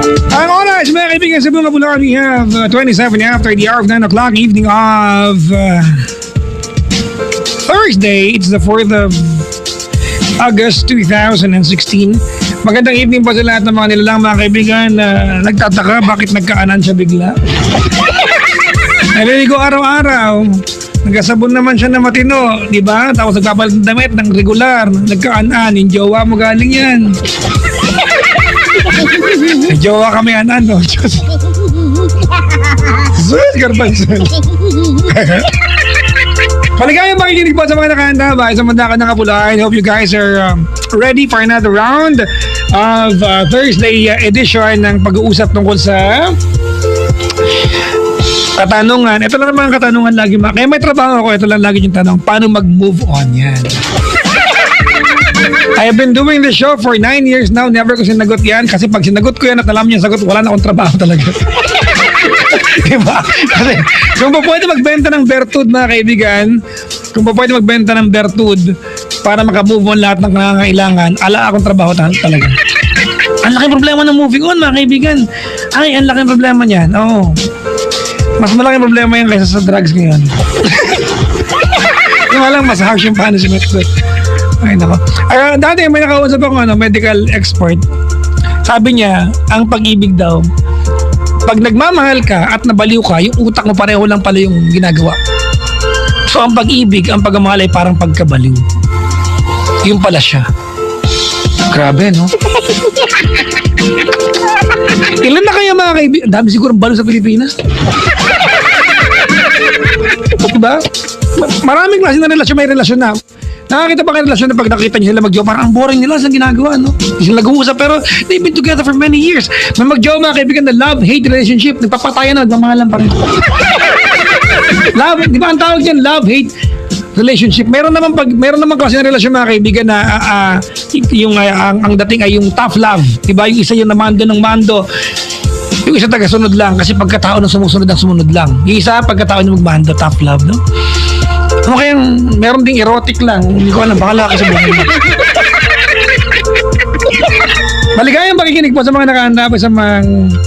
Ang oras, mga kaibigan, sa mga Bulacan, we have 27 after the hour of 9 o'clock, evening of Thursday. It's the 4th of August 2016. Magandang evening po sa lahat ng mga nilalang mga kaibigan na nagtataka bakit nagkaanan siya bigla. Naliligo araw-araw. Nagkasabon naman siya na matino, di ba? Tapos nagpapalit ng damit ng regular. Nagkaanan, yung jowa mo galing yan. May jowa kami anan, no? Diyos. Sus, garbansan. Maligayang makikinig po sa mga nakahanda ba sa Mandakan ng Kapulacan. Hope you guys are ready for another round of Thursday edition ng pag-uusap tungkol sa katanungan. Ito lang naman ang katanungan lagi. Kaya may trabaho ako, ito lang lagi yung tanong. Paano mag-move on yan? I have been doing this show for 9 years now. Never ko sinagot yan. Kasi pag sinagot ko yan at alam niya sagot, wala na akong trabaho talaga. Diba? Kasi kung pa pwede magbenta ng Bertud, mga kaibigan, kung pa pwede magbenta ng Bertud para makamove on lahat ng nangangailangan, ala akong trabaho talaga. Ang laking problema ng moving on, mga kaibigan. Ay, ang laking problema niyan. Oo. Mas malaking problema yan kaysa sa drugs ngayon. Yung walang mas harsh yung punishment. Ay, nako. Dati may nakausap ako medical expert. Sabi niya, ang pag-ibig daw, pag nagmamahal ka at nabaliw ka, yung utak mo pareho lang pala yung ginagawa. So ang pag-ibig, ang pagmamahal ay parang pagkabaliw. Yung pala siya. Grabe, no? Ilan na kaya mga kaibigan? Dami siguro balo sa Pilipinas. Diba? Maraming klase na relasyon, may relasyon na. Nakakita ba kayo relasyon na pag nakita niyo sila mag-jowa, parang ang boring nila sa ginagawa, no? Hindi sila nag-uusap pero they've been together for many years. May mag-jowa mga kaibigan na love-hate relationship, nagpapatayan na, nagmamahalan pa rin. Love, di ba ang tawag dyan, love-hate relationship. Meron naman klase ng relasyon mga kaibigan na ang dating ay yung tough love. Di ba? Yung isa yung namando ng mando. Yung isa taga-sunod lang kasi pagkatao na sumusunod ang sumunod lang. Yung isa pagkatao na magmando, tough love, no? Ano kayang meron ding erotic lang. Hindi ko alam, baka laki sa buhay. Maligayang pakikinig po sa mga nakahanda pa sa mga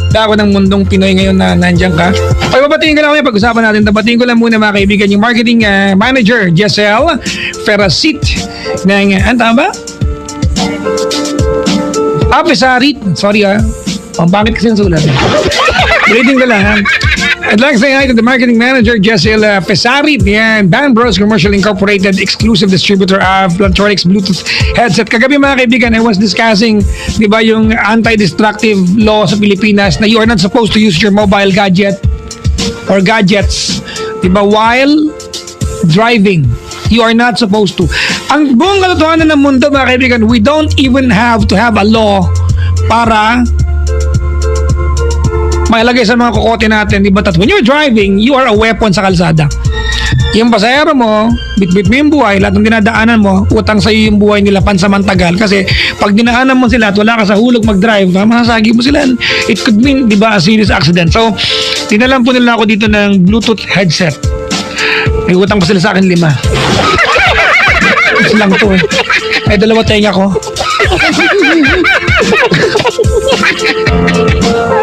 dako ng mundong Pinoy ngayon na nandiyan ka. Okay, babatiin ko lang kaya pag-usapan natin. Babatiin ko lang muna mga kaibigan yung marketing manager, Giselle Ferasit ng, tama ba? Pesarit. Sorry ang bakit kasi yung sulat. Reading ko lang ha. I'd like to say hi to the marketing manager, Giselle Pesarit, yan, Band Bros Commercial Incorporated, exclusive distributor of Plantronics Bluetooth headset. Kagabi mga kaibigan, I was discussing, di ba, yung anti-destructive law sa Pilipinas na you are not supposed to use your mobile gadget or gadgets, di ba, while driving. You are not supposed to. Ang buong katotohanan ng mundo, mga kaibigan, we don't even have to have a law para mailagay sa mga kokote natin, di ba? When you're driving, you are a weapon sa kalsada. Yung pasahero mo, bitbit mo yung buhay, lahat ng dinadaanan mo, utang sa iyo yung buhay nila pansamantagal. Kasi pag dinaanan mo sila at wala ka sa hulog mag-drive, masasagi mo sila. It could mean, di ba, a serious accident. So, tinalan po nila ako dito ng Bluetooth headset. May utang pa sila sa akin 5. Isa lang to eh. May 2 tenga ko.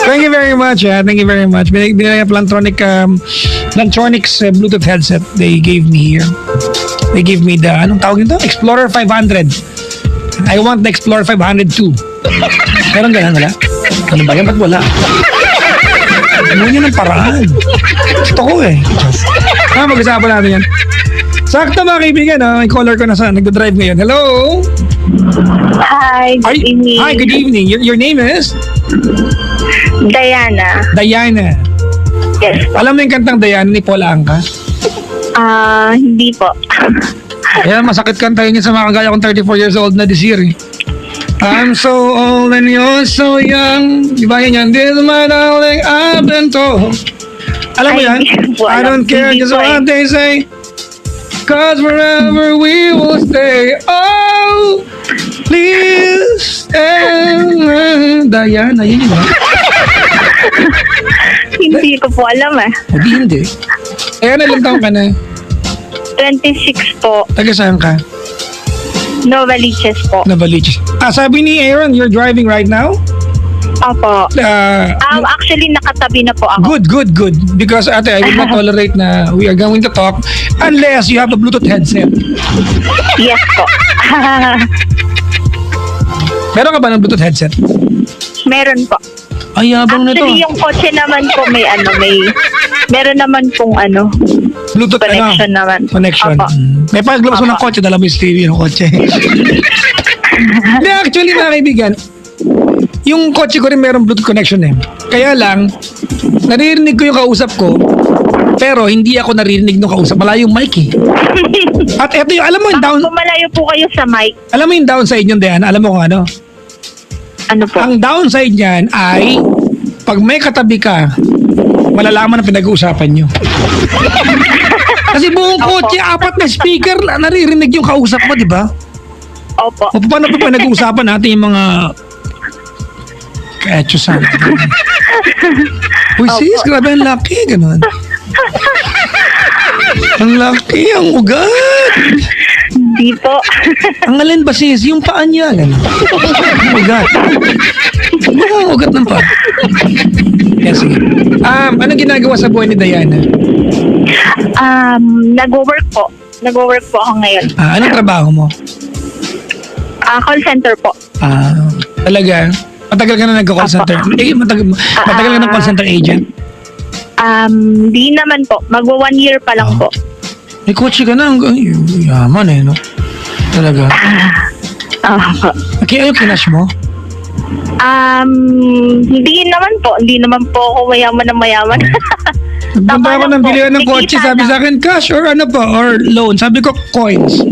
Thank you very much. Thank you very much. Binigay Plantronics Bluetooth headset they gave me here. They gave me the, anong tawag nito? Explorer 500. I want the Explorer 500 too. Meron ganun wala? Ano ba yan? Ba't wala? Ano yun ang paraan? Gusto ko eh. Mag-usapan natin yan. Sakto mga kaibigan, may caller ko na sa nagdadrive ngayon. Hello? Hi, good evening. Hi, good evening. Your name is? Diana. Diana. Yes. Alam mo yung kantang Diana ni Paul Anka? Hindi po. Kaya masakit kantahin niya sa mga kagaya kong 34 years old na this year eh. I'm so old and you're so young. Di ba yan? This is my darling, I've been told. Alam mo yan? I don't care just what they say. Cause wherever we will stay. Oh, please stay. Diana, yun yun. Hindi ko po alam eh. Hindi. Ano ilang taon ka na? 26 po. Taga saan ka? Novaliches po. Novaliches. Sabi ni Aaron, you're driving right now? Opo. Uh, Actually, nakatabi na po ako. Good. Because ate, I will not tolerate na we are going to talk unless you have a Bluetooth headset. Yes po. Meron ka ba ng Bluetooth headset? Meron po. Ay, yabang nito. Actually, yung kotse naman po meron naman pong Bluetooth connection naman. Connection. Opo. May paglabas mo ng kotse, dala mo yung stereo ng kotse. Hindi, actually, mga kaibigan, yung kotse ko rin meron Bluetooth connection eh. Kaya lang, naririnig ko yung kausap ko, pero hindi ako naririnig ng kausap. Malayong mic eh. At eto yung, alam mo yung down, Kung malayo po kayo sa mic, alam mo yung downside yun, Diana? Alam mo kung ano? ano po? Ang downside niyan ay, pag may katabi ka, malalaman ang pinag-uusapan nyo. Kasi buong kotse, 4 na speaker, naririnig yung kausap mo, di ba? Opo. O paano pa pinag-uusapan natin yung mga kaetsusan? Uy sis, grabe ang laki, ganun. Ang laki, ang ugat. Hindi po. Ang alin ba sis? Yung paa niya, ganun. Ang ugat. Ang ugat ng paa. Yes, sige. Ano ginagawa sa buhay ni Diana? Nag-work po. Nag-work po ako ngayon. Anong trabaho mo? Call center po. Talaga? Matagal ka na nagka-call center? Matagal ka na call center agent? Di naman po. Magwa 1 year pa lang po. May kotse ka na. Ay, yaman eh, no? Talaga. Kaya yung kinash mo? Hindi naman po. Hindi naman po ako mayaman na mayaman. Nagpunta ako ng po. bilihan ng kotse. Nakikita Sabi lang. sa akin, cash or ano pa? Or loan? Sabi ko, coins.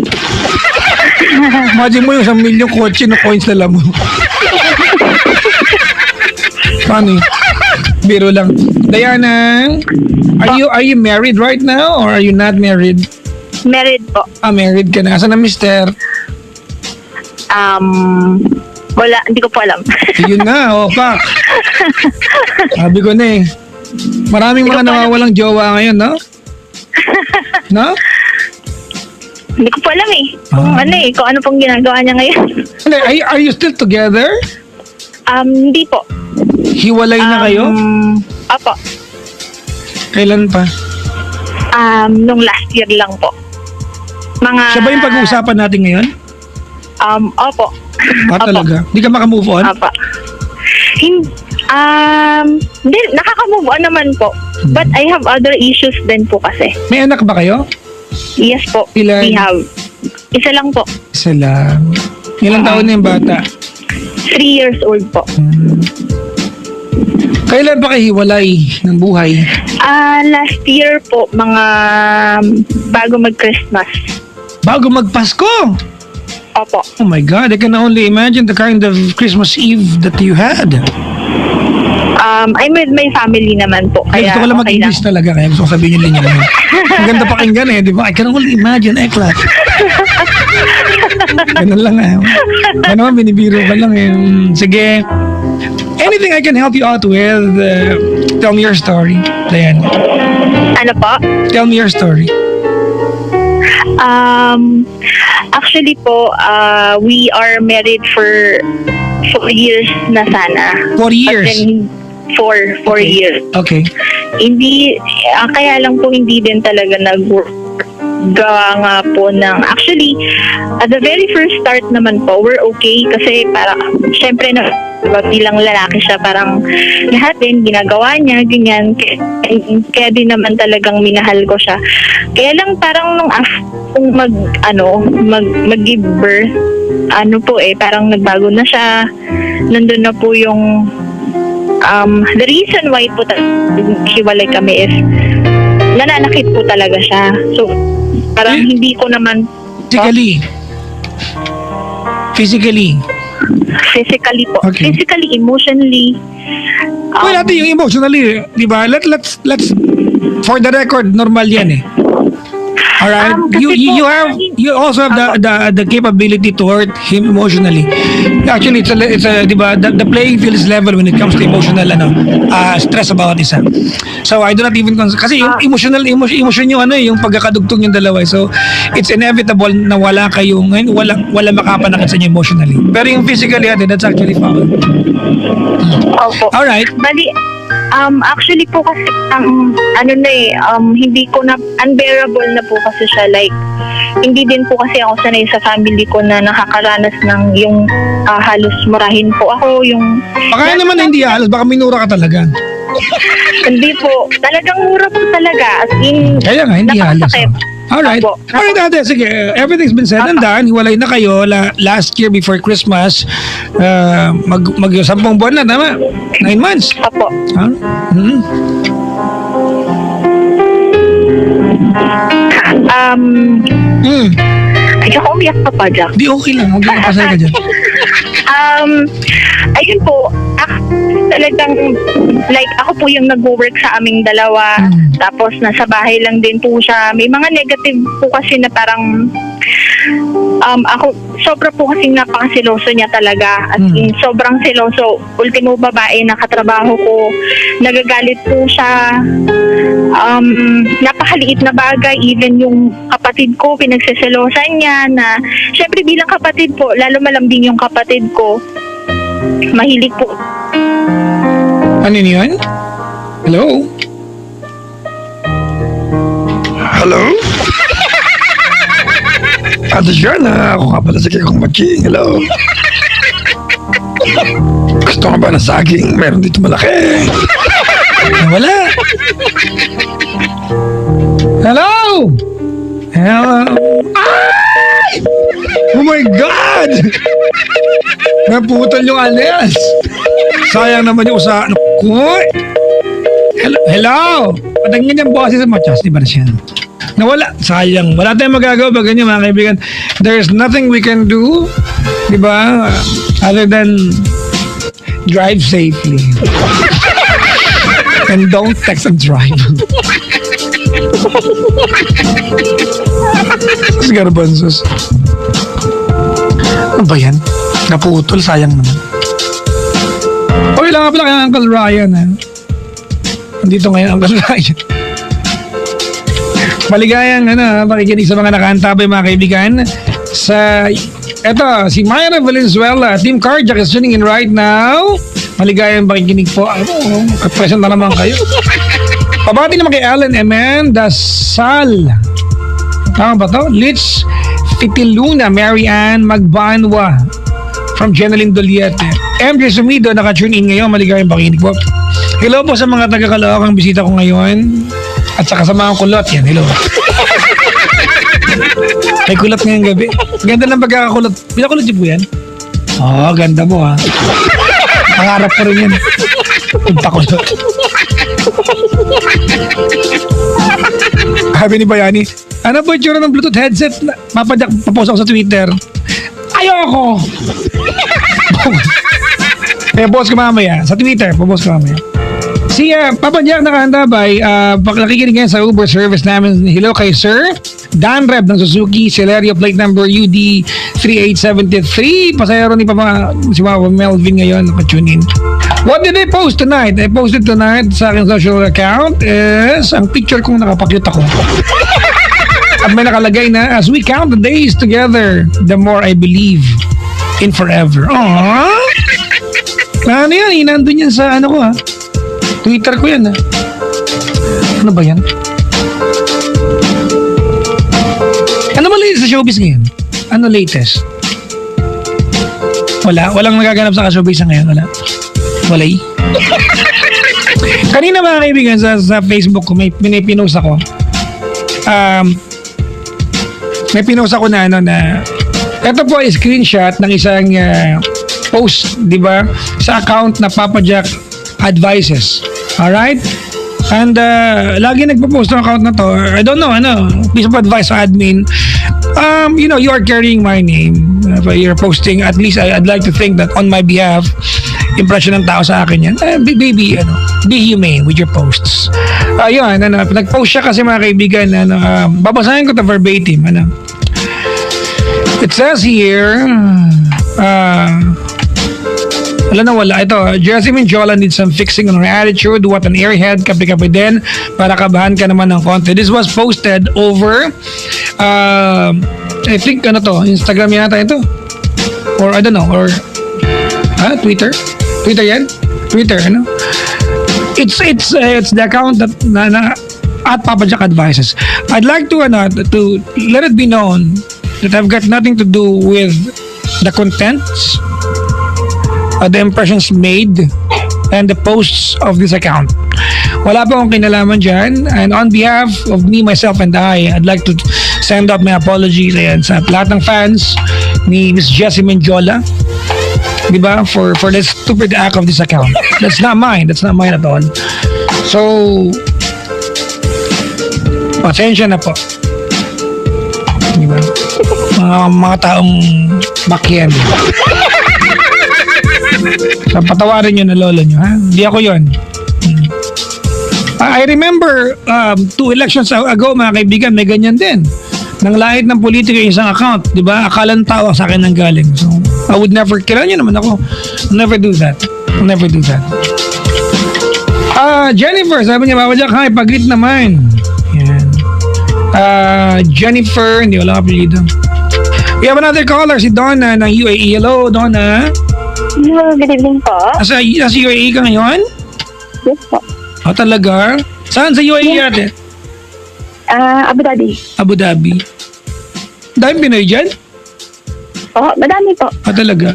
Imagine mo yung 1 million kotse na coins na mo. Funny. Biro lang. Diana, are you married right now or are you not married? Married po. Married ka na. Asan na mister? Wala. Hindi ko po alam. Yun na, pak. Sabi ko na eh. Maraming mga nawawalang jowa ngayon, no? No? Hindi ko po alam eh. Kung ano pong ginagawa niya ngayon. Are you still together? Hindi po. Hiwalay na kayo? Opo. Kailan pa? Nung last year lang po. Siya ba yung pag-uusapan natin ngayon? Opo. Talaga? Hindi ka makamove on? Opo. Hindi, nakaka-move on naman po. But I have other issues din po kasi. May anak ba kayo? Yes po. Ilan? We have. Isa lang po. Isa lang. Ilang taon na yung bata? 3 years old po. Kailan pa kayo hiwalay ng buhay? Last year po, mga bago mag-Christmas. Bago magpasko? Opo. Oh my God, I can only imagine the kind of Christmas Eve that you had. I'm with my family naman po. Kaya gusto ko lang okay mag-English talaga, kaya gusto ko sabihin yung linya mo. Ang ganda pakinggan eh, di ba? I can only imagine, Ekla. Ganun lang eh. Ano naman, binibiro ka lang eh. Sige. Anything I can help you out with, tell me your story, Diana. Ano po? Tell me your story. Actually po, we are married for 4 years na sana. 4 years? But then, 4 years. Okay. Hindi, kaya lang po hindi din talaga nag-work. Gawa nga po ng, actually, at the very first start naman po, we're okay kasi parang, syempre na, diba, bilang lalaki siya, parang lahat din ginagawa niya, ganyan. Kaya din naman talagang minahal ko siya. Kaya lang parang nung kung mag-give birth, parang nagbago na siya. Nandun na po yung, the reason why po hiwalay kami is, nananakit po talaga siya. So, parang hindi ko naman... Physically po. Okay. Physically, emotionally. Well, natin yung emotionally, di ba? Let's, for the record, normal yan eh. Alright, Kasi you also have the capability to hurt him emotionally. Actually, it's a di ba, the playing field is level when it comes to emotional stress about isa. So I do not even kasi yung emotion yung yung pagkakadugtong yung dalawa. So it's inevitable na wala makapanakit sa inyo emotionally. Pero yung physically that's actually foul. Opo. Alright. Bali, actually po kasi hindi ko na unbearable na po kasi siya, like hindi din po kasi ako sanay sa family ko na nakakaranas ng yung halos murahin po ako yung Baka naman hindi halos, baka minura ka talaga. hindi po talagang mura po talaga, as in Kaya nga, hindi halos. napakasakit. Alright. Opo. Alright, ate. Sige. Everything's been said and done. Hiwalay na kayo last year before Christmas. Mag 10 buwan na, tama? 9 months. Opo. Huh? Hmm. Ayoko umiyak pa pa, Jack. Di okay lang. Huwag lang pasay ka dyan. Ayun po, talagang like ako po yung nag-work sa aming dalawa, tapos nasa bahay lang din po siya. May mga negative po kasi na parang ako sobra po kasing napakasiloso niya talaga, at in sobrang siloso. Ultimo babae na katrabaho ko, nagagalit po siya, napakaliit na bagay, even yung kapatid ko pinagseselosan niya, na syempre bilang kapatid po, lalo malambing yung kapatid ko, mahilig po. Ano yun? Hello? Hello? Ate Joanna, ako nga pala si Kikong Maching. Hello? Gusto ka ba ng saging? Meron dito malaki. Wala. Hello? Hello? Ay! Oh my God! Naputol yung alias. Sayang naman yung usahan. Kuy! Hello? Hello? Patangin yung boses sa machas. Di ba na siya? Nawala. Sayang. Wala tayong magagawa ba ganyan, mga kaibigan. There's nothing we can do, di ba, other than drive safely. And don't text and drive. Garbanzos. Ano ba yan? Naputol. Sayang naman. Okay lang nga pala kay Uncle Ryan. Nandito ngayon Uncle Ryan. Maligayang pakikinig sa mga nakaantabay, mga kaibigan. Eto, si Myra Valenzuela, Team Cardiac is tuning in right now. Maligayang pakikinig po. Present na naman kayo. Pabati naman kay Alan Emen Dasal. Tama ba to? Litz Fitiluna, Mary Ann Magbanwa from Jeneline Doliete. MJ Sumido, naka-tune in ngayon. Maligayang pakikinig po. Hello po sa mga taga-Caloocan bisita ko ngayon. At saka sa mga kulot yan. Hello. May kulot ngayong gabi. Ganda ng pagkakakulot. Pinakulot niyo po yan? Oo, ganda mo ha. Pangarap ko rin yan. Pagpakulot. Sabi ni Bayani, ano po yung tsura ng Bluetooth headset? Papost ako sa Twitter. Ayoko! Post ko mamaya. Sa Twitter, post ko mamaya. Si Papa Jack nakahandabay, nakikinig ngayon sa Uber service namin. Hello kay Sir Dan Reb ng Suzuki Celerio plate number UD 3873. Pasayero ni si Papa Melvin ngayon, naka-tune in. What did I post tonight? I posted tonight sa aking social account is ang picture kong nakapakyut ako. At may nakalagay na, as we count the days together, the more I believe in forever. Aww! Ano yan? Nandun yan sa ko Twitter ko yan Ano ba yan? Ano ba latest sa showbiz ngayon? Ano latest? Wala? Walang nagaganap sa showbiz ngayon? Wala? Walay? Kanina mga kaibigan sa Facebook ko may pinost ako. May pinost ako na ito po ay screenshot ng isang post, di ba? Sa account na Papa Jack Advices. Alright? And lagi nagpo-post ng account na to. I don't know, piece of advice sa admin. You are carrying my name. You're posting, at least I'd like to think that on my behalf, impression ng tao sa akin yan. Baby, be humane with your posts. Ayun, nag-post siya kasi mga kaibigan, babasahin ko to verbatim, It says here, wala. Ito, Jessamine Jola needs some fixing on her attitude. What an airhead. Kape-kape din. Para kabahan ka naman ng konti. This was posted over, I think, Instagram yata ito. Or, I don't know, or, Twitter? Twitter yan? Twitter, It's the account that, at Papa Jack Advices. I'd like to let it be known that I've got nothing to do with the contents, the impressions made, and the posts of this account. Wala pa akong kinalaman dyan. And on behalf of me, myself, and I'd like to send out my apologies sa lahat ng fans ni Miss Jessamine Jola. Diba? For the stupid act of this account. That's not mine. That's not mine at all. So, pasensya na po. Diba? Mga taong bakyan. So, patawarin nyo na lolo nyo, ha? Hindi ako yun. I remember 2 elections ago, mga kaibigan, may ganyan din. Nang lahit ng politiko yung isang account, di ba? Akalang tao sa akin nang galing. So, I would never, kailan nyo naman ako, I'll never do that. Jennifer, sabi niya, Papa Jack, hi, pag-greet naman. Yan. Jennifer, hindi wala kapilido. We have another caller, si Donna ng UAE. Hello, Donna. Hello, good evening po. Nasa UAE ka ngayon? Yes po. Talaga? Saan sa UAE ate? Abu Dhabi. Abu Dhabi. Dahil Pinoy dyan? Oo, madami po. Talaga?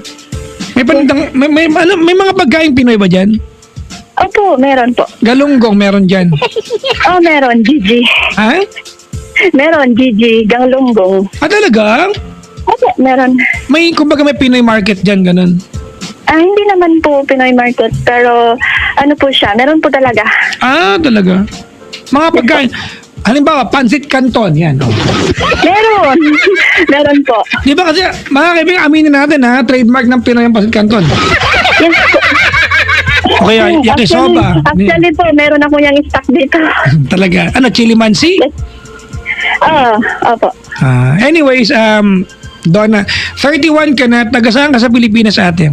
May panitang, may mga pagkain Pinoy ba dyan? Opo, meron po. Galunggong meron dyan. Meron, Gigi. Ha? Meron, Gigi, Ganglonggong. Talaga? Opo, meron. Kumbaga may Pinoy market dyan, ganun. Hindi naman po Pinoy market, pero ano po siya, meron po talaga. Talaga? Mga pagkain. Halimbawa, Pansit Canton, yan. Meron. Meron po. Di ba kasi, mga kaibigan, aminin natin trademark ng Pinoy ang Pansit Canton. Yes po. Okay, yakisoba. Actually po, meron ako yung stock dito. Talaga. Chili mansi? Opo. Anyways, Donna, 31 ka na, taga saan ka sa Pilipinas ate?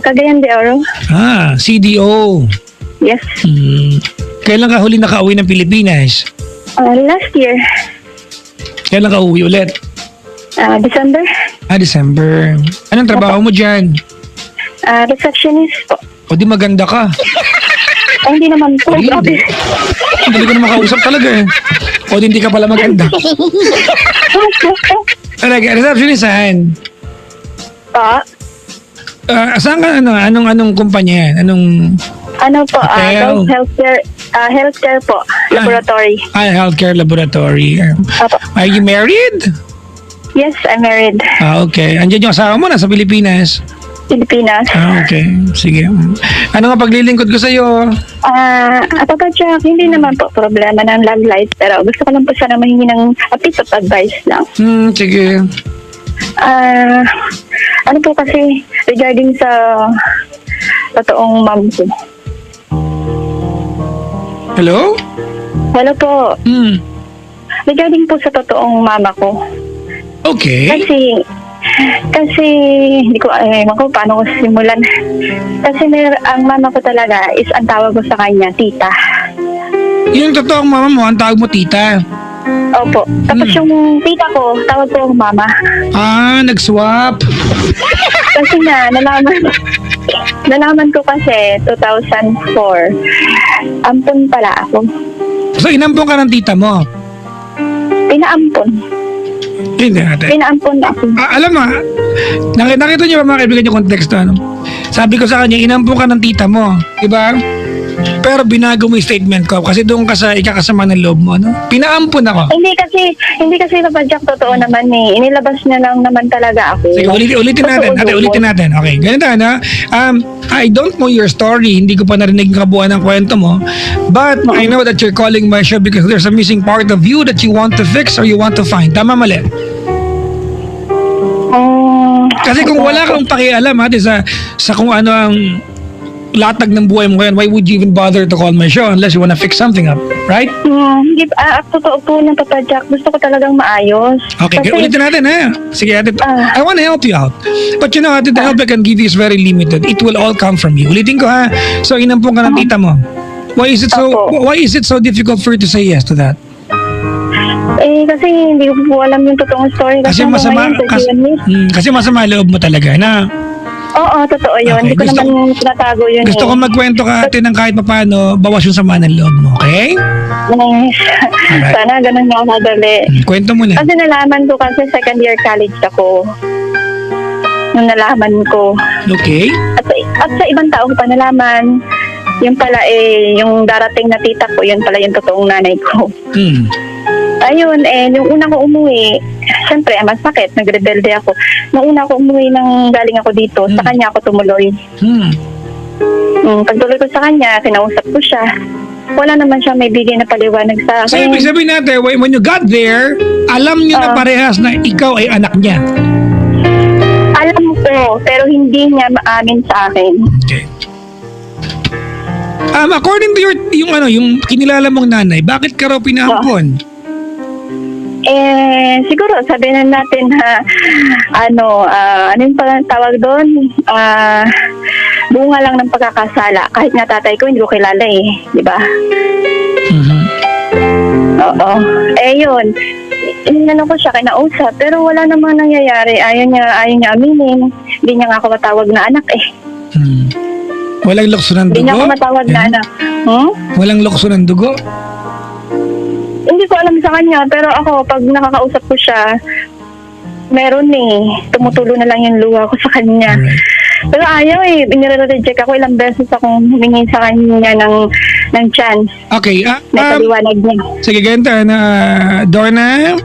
Cagayan de Oro. CDO. Yes. Kailan ka huli nakauwi ng Pilipinas? Last year. Kailan ka uwi ulit? December. December. Anong trabaho mo dyan? Receptionist po. O di maganda ka. Hindi naman po. Grabe. Hindi ko na makausap talaga O di hindi ka pala maganda. Talaga, receptionist saan? Saan ka, anong kumpanya yan? Ano po, hotel? Healthcare po, laboratory. Healthcare laboratory. Opo. Are you married? Yes, I'm married. Okay. Andiyan yung asawa mo, nasa Pilipinas. Pilipinas. Okay. Sige. Ano nga paglilingkod ko sa'yo? Papa Jack, hindi naman po problema ng love life, pero gusto ko lang po sana mahingi ng a piece of advice lang. Sige. Ano po kasi, regarding sa totoong mom ko. Hello? Hello po. Regarding po sa totoong mama ko. Okay. Kasi hindi ko alam ko paano ko simulan. Kasi ang mama ko talaga is ang tawag ko sa kanya, tita. Yung totoong mama mo, ang tawag mo tita? Opo. Tapos yung tita ko, tawag ko mama. Nag-swap. Kasi nga, nalaman ko kasi 2004. Ampon pala ako. So, inampon ka ng tita mo? Pinaampon. Hindi ate. Pinaampon ako. Alam mo, nakita niyo ba mga kaibigan yung konteksto? Sabi ko sa kanya, inampon ka ng tita mo. Diba? Pero binago mo yung statement ko kasi doon ka sa ikakasama ng loob mo. Pinaampon ako. Hindi kasi Papa Jack, totoo naman inilabas niya lang naman talaga ako. Sige, ulitin natin. Ate, ulitin natin. Okay, ganito I don't know your story. Hindi ko pa narinig ang kabuuan ng kwento mo. But I know that you're calling my show because there's a missing part of you that you want to fix or you want to find. Tama, mali? Kasi kung wala kang pakialam ate sa kung ano ang latag ng buhay mo ngayon, why would you even bother to call my show unless you wanna fix something up, right? Hindi, totoo po ng Papa Jack. Gusto ko talagang maayos. Okay, Kasi, ulitin natin ha. Sige ate, I wanna help you out. But you know ate, the help I can give you is very limited. It will all come from you. Ulitin ko ha. So inampong ka ng tita mo. Why is it so difficult for you to say yes to that? kasi hindi ko po alam yung totoong story. Kasi hanggang masama ngayon, kasi masama loob mo talaga na. Oo, totoo yun. Okay, Hindi ko naman tinatago yun. Gusto ko magkwento ka ate ng kahit papaano, bawas yung sama ng loob mo, okay? Yes. Alright. Sana ganun nga madali. Kwento mo na. Kasi nalaman ko kasi second year college ako. Nung nalaman ko. Okay. At sa ibang tao ko pa nalaman, yung pala yung darating na tita ko, yun pala yung totoong nanay ko. Ayun, yung una ko umuwi, syempre, masakit, nagrebelde ako. Nung una ko umuwi galing ako dito, sa kanya ako tumuloy. Pagtuloy ko sa kanya, kinausap ko siya. Wala naman siya may bigay na paliwanag sa akin. So, ibig sabihin natin, when you got there, alam nyo na parehas na ikaw ay anak niya. Alam ko, pero hindi niya maamin sa akin. Okay. According to yung kinilala mong nanay, bakit ka raw pinaampon? Siguro sabihin na natin na ano yung tawag doon? Bunga lang ng pagkakasala. Kahit nga tatay ko, hindi ko kilala di ba? Oo. Yun. Inano ko siya, kinausap, pero wala namang nangyayari. Ayaw niya aminin. Hindi niya nga ako matawag na anak Walang lukso ng dugo? Hindi niya ako matawag na anak. Walang lukso ng dugo? Hindi ko alam sa kanya, pero ako, pag nakakausap ko siya, meron tumutulo na lang yung luha ko sa kanya. Alright. Pero ayaw inire-reject ako. Ilang beses akong humingi sa kanya ng chance. Okay. Na paliwanag niya. Sige, ganito Dorna,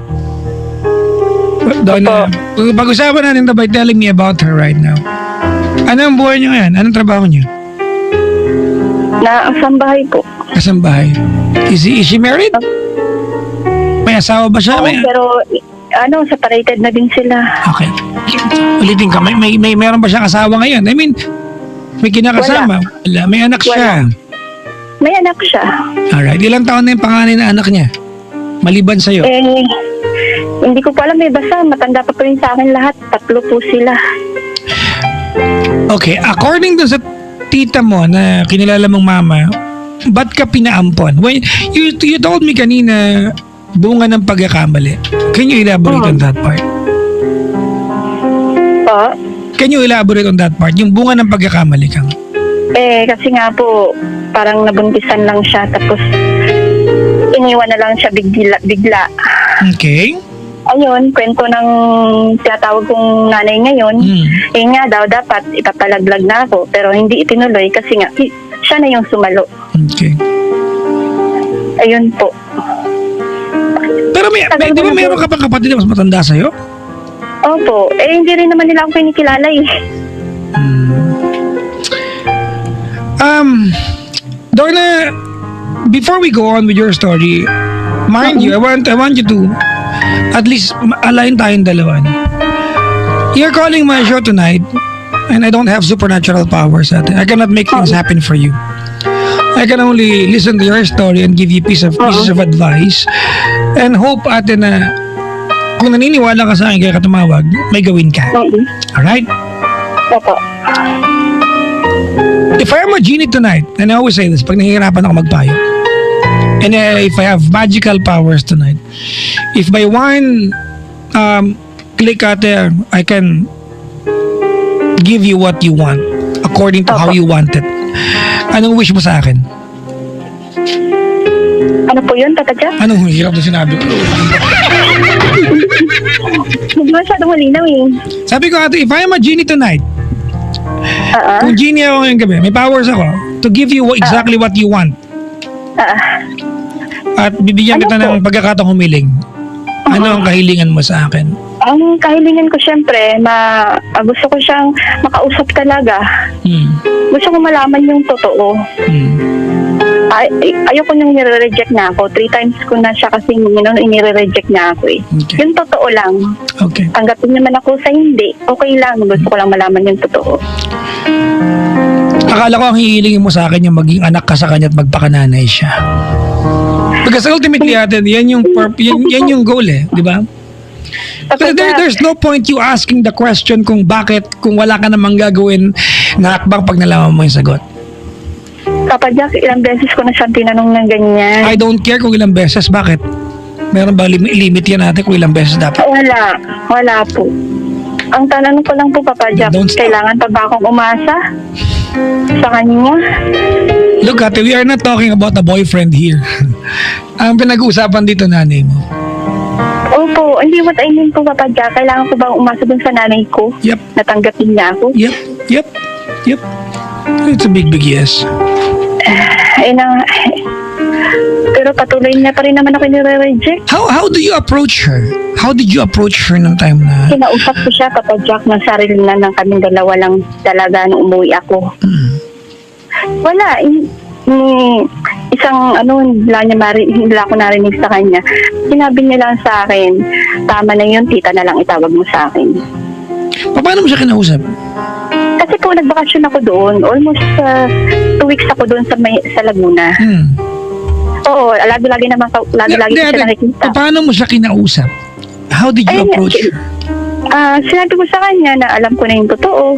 pag-usapan natin ito by telling me about her right now. Ano ang buhay niyo ngayon? Anong trabaho niyo? Nakasambahay po. Kasambahay. Is she married? May asawa ba siya? Oo, pero separated na din sila. Okay. Ulitin ka, meron ba siyang asawa ngayon? I mean, may kinakasama? Wala. May anak siya? May anak siya. Alright. Ilang taon na yung panganay na anak niya? Maliban sa'yo? Hindi ko pa alam basta matanda pa po yun sa akin lahat. 3 po sila. Okay. According to sa tita mo na kinilala mong mama, ba't ka pinaampon? When you told me kanina, bunga ng pagkakamali. Can you elaborate on that part? Can you elaborate on that part? Yung bunga ng pagkakamali kang? Kasi nga po, parang nabuntisan lang siya, tapos iniwan na lang siya bigla. Okay. Ayun, kwento ng tinatawag kong nanay ngayon, nga daw dapat ipapalaglag na ako, pero hindi itinuloy kasi nga, siya na yung sumalo. Okay. Ayun po. Pero di ba meron ka pang kapatid na mas matanda sa'yo? Opo. Hindi rin naman nila ako kinikilala Dorna, before we go on with your story, mind you, I want you to at least align tayong dalawa. You're calling my show tonight and I don't have supernatural powers ate. I cannot make things happen for you. I can only listen to your story and give you pieces of advice and hope ate na kung naniniwala ka sa akin kaya ka tumawag, may gawin ka. Alright? Opo. If I am a genie tonight, and I always say this, pag nahihirapan ako magpayo, and if I have magical powers tonight, if by one click out there, I can give you what you want according to how you want it. Anong wish mo sa akin? Ano po yun, Tata Jack? Anong hirap na sinabi ko? Hindi masyadong malinaw Sabi ko ate, if I am a genie tonight, kung genie ako ngayong gabi, may powers ako to give you exactly what you want. At bibigyan kita ng pagkakataong humiling. Ano ang kahilingan mo sa akin? Ang kahilingan ko syempre, gusto ko siyang makausap talaga. gusto ko malaman yung totoo. Ayoko nang nire-reject na ako. 3 times ko na siya kasi inire-reject na ako eh. Okay. Yung totoo lang. Okay. Tanggapin naman ako sa hindi. Okay lang. Gusto ko lang malaman yung totoo. Akala ko ang hihilingin mo sa akin yung maging anak ka sa kanya at magpakananay siya. Because ultimately, ate, yan yung goal eh, di ba? But there's no point you asking the question kung bakit, kung wala ka namang gagawin na hakbang pag nalaman mo yung sagot. Papa Jack, ilang beses ko na siyang tinanong ng ganyan. I don't care kung ilang beses. Bakit? Meron ba limit yan natin kung ilang beses dapat? Wala po. Ang tanong ko lang po, Papa Jack, Don't stop. kailangan pa ba akong umasa sa kanya? Look, ate, we are not talking about a boyfriend here. Ang pinag-uusapan dito, nanay mo. Opo, hindi what I mean po, Papa Jack. Kailangan ko bang umasa dun sa nanay ko? Yep. Natanggapin niya ako? Yep. It's a big yes. Pero patuloy niya pa rin naman ako nire-reject. How do you approach her? How did you approach her ng time na? Kinausap ko siya, Papa Jack, na sarili na ng kaming dalawa lang talaga nung umuwi ako. Wala. Isang hindi ako narinig sa kanya. Sinabi niya lang sa akin, tama na yun, tita na lang itawag mo sa akin. Paano mo siya kinausap? Kasi po, nagbakasyon ako doon. Almost 2 weeks ako doon sa Laguna. Oo, lagi-lagi ko siya nakikita. Paano mo siya kinausap? How did you approach her? Sinabi ko sa kanya na alam ko na yung totoo.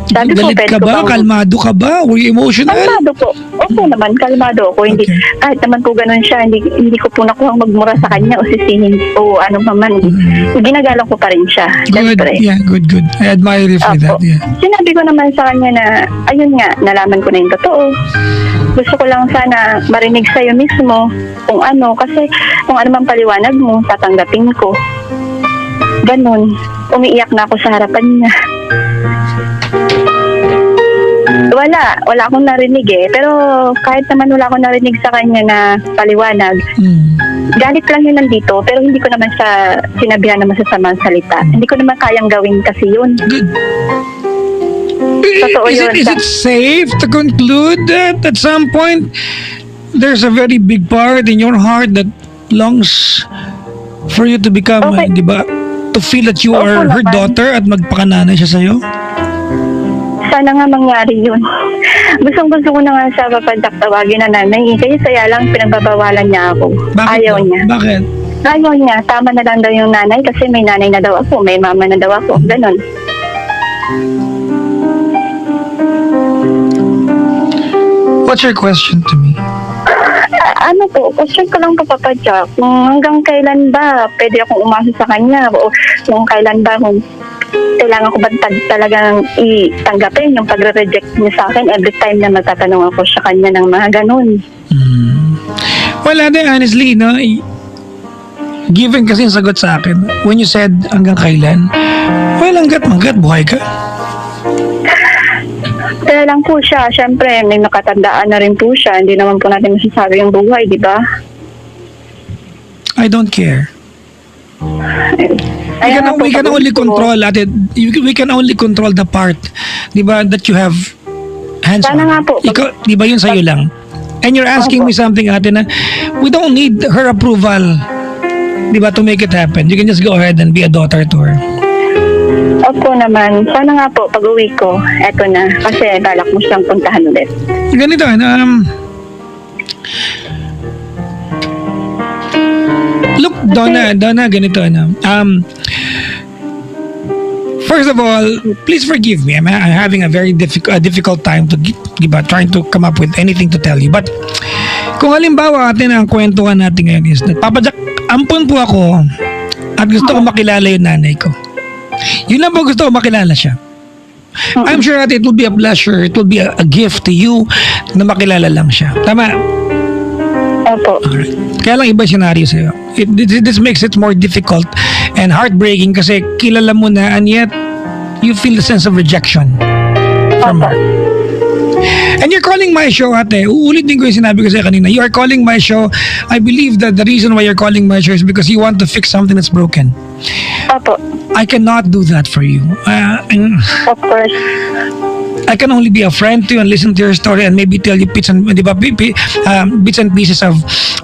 Sabi ko, Galit ka pwede ko ba? bang- Kalmado ka ba? Were you emotional? Kalmado po. Opo naman, kalmado ako. Hindi, Okay. kahit naman po ganun siya, hindi ko po nakuha magmura sa kanya o sisihin o ano man. Ginagalang ko pa rin siya. Good. Siyempre. Yeah, good. I admire you for that. Opo. Yeah. Sinabi ko naman sa kanya na, ayun nga, nalaman ko na yung totoo. Gusto ko lang sana marinig sa'yo mismo kung ano, kasi kung ano man paliwanag mo, tatanggapin ko. Ganun. Umiiyak na ako sa harapan niya. Wala akong narinig eh. Pero kahit naman wala akong narinig sa kanya na paliwanag, galit lang yun nandito. Pero hindi ko naman siya sinabihan na masasamang salita. Hindi ko naman kayang gawin kasi yun. Good. Totoo Is yun. it safe to conclude that at some point there's a very big part in your heart that longs for you to become, Okay. di ba, to feel that you Opo are her naman. daughter at magpakananay siya sa'yo? Sana nga mangyari yun. Gusto ko na nga siya papadak tawagin na nanay. Kaya saya lang pinagbabawalan niya ako. Bakit Ayaw daw? niya. Bakit? Ayaw niya. Tama na lang daw yung nanay kasi may nanay na daw ako. May mama na daw ako. Ganon. What's your question to me? Ano po, question ko lang po, Papa Jack, kung hanggang kailan ba pwede akong umasa sa kanya o kung kailan ba kung kailangan ko ba talagang itanggapin yung pagre-reject niya sa akin every time na magtatanong ako sa kanya ng mga ganun. Well, ate, honestly, no, given kasi yung sagot sa akin, when you said hanggang kailan, well, hanggat buhay ka. Kaya lang po siya, syempre may makatandaan na rin po siya. Hindi naman po natin masasabi yung buhay, di ba? I don't care. We can only control, ate, we can only control the part, di ba, that you have hands on. Sana nga po. Ikaw, di ba yun sa'yo lang? And you're asking me something, ate, na we don't need her approval, di ba, to make it happen. You can just go ahead and be a daughter to her. Opo naman. Sana nga po, pag-uwi ko, eto na. Kasi balak mo siyang puntahan ulit. Ganito, look, Donna, ganito, first of all, please forgive me. I'm having a very difficult time to trying to come up with anything to tell you. But kung halimbawa atin ang kwentuhan natin ngayon is that, Papa Jack, ampun po ako at gusto ko makilala yung nanay ko. Yun lang po, gusto ko makilala siya. I'm sure that it will be a pleasure, it will be a gift to you na makilala lang siya. Tama? Opo. Alright. Kaya lang iba scenario sa'yo. This makes it more difficult and heartbreaking kasi kilala mo na and yet you feel the sense of rejection from her. And you're calling my show, ate. Uulitin ko yung sinabi ko sa'yo kanina. You are calling my show. I believe that the reason why you're calling my show is because you want to fix something that's broken. Opo. I cannot do that for you. Of course. I can only be a friend to you and listen to your story and maybe tell you bits and, di ba, bits and pieces of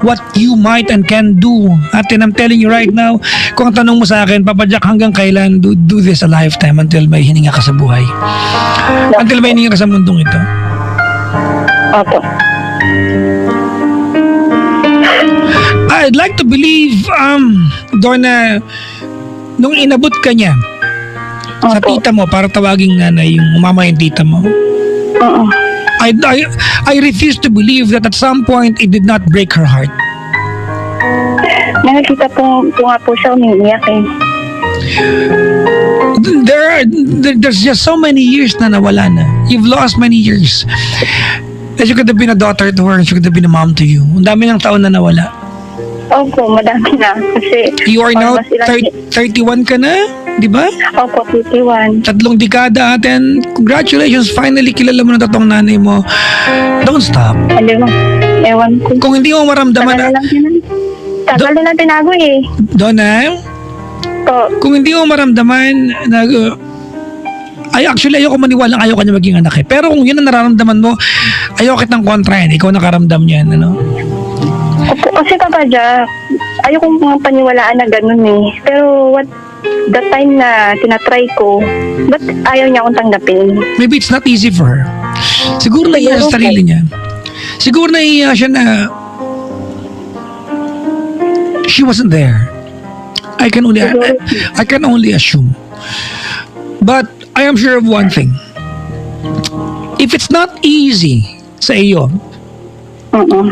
what you might and can do. At I'm telling you right now, kung ang tanong mo sa akin, Papa Jack, hanggang kailan do this a lifetime until may hininga ka sa buhay? Until may hininga ka sa mundong ito. Opo. I'd like to believe, Donna, nung inabot ka niya sa Opo. tita mo para tawaging nanay, yung mama yung tita mo, Oo. I refuse to believe that at some point it did not break her heart. Nakikita po nga po siya umiiyak eh. There's just so many years na nawala na. You've lost many years. That you could have been a daughter to her and she could have been a mom to you. Ang dami ng taon na nawala. Opo, madami na. Kasi You are now almost ilang- 31 ka na, di ba? Opo, 51. 3 dekada atin. Congratulations, finally kilala mo na totoong nanay mo. Don't stop. Ano mo? Ewan ko. Kung hindi mo maramdaman Tagal na na, lang tagal na lang tinago eh. Donna, Po. kung hindi mo maramdaman na actually ayoko maniwala ayaw ka niya maging anak eh. Pero kung yun ang nararamdaman mo, ayoko kitang kontrahin. Ikaw nakaramdam niyan, ano? Opo, kasi Papa Jack, ayoko mga paniwalaan na ganun eh. Pero the time na tinatry ko, ba't ayaw niya akong tanggapin? Maybe it's not easy for her. Siguro nahiya sa sarili niya. Siguro nahiya siya na she wasn't there. I can only assume. But I am sure of one thing. If it's not easy sa iyo, Oo.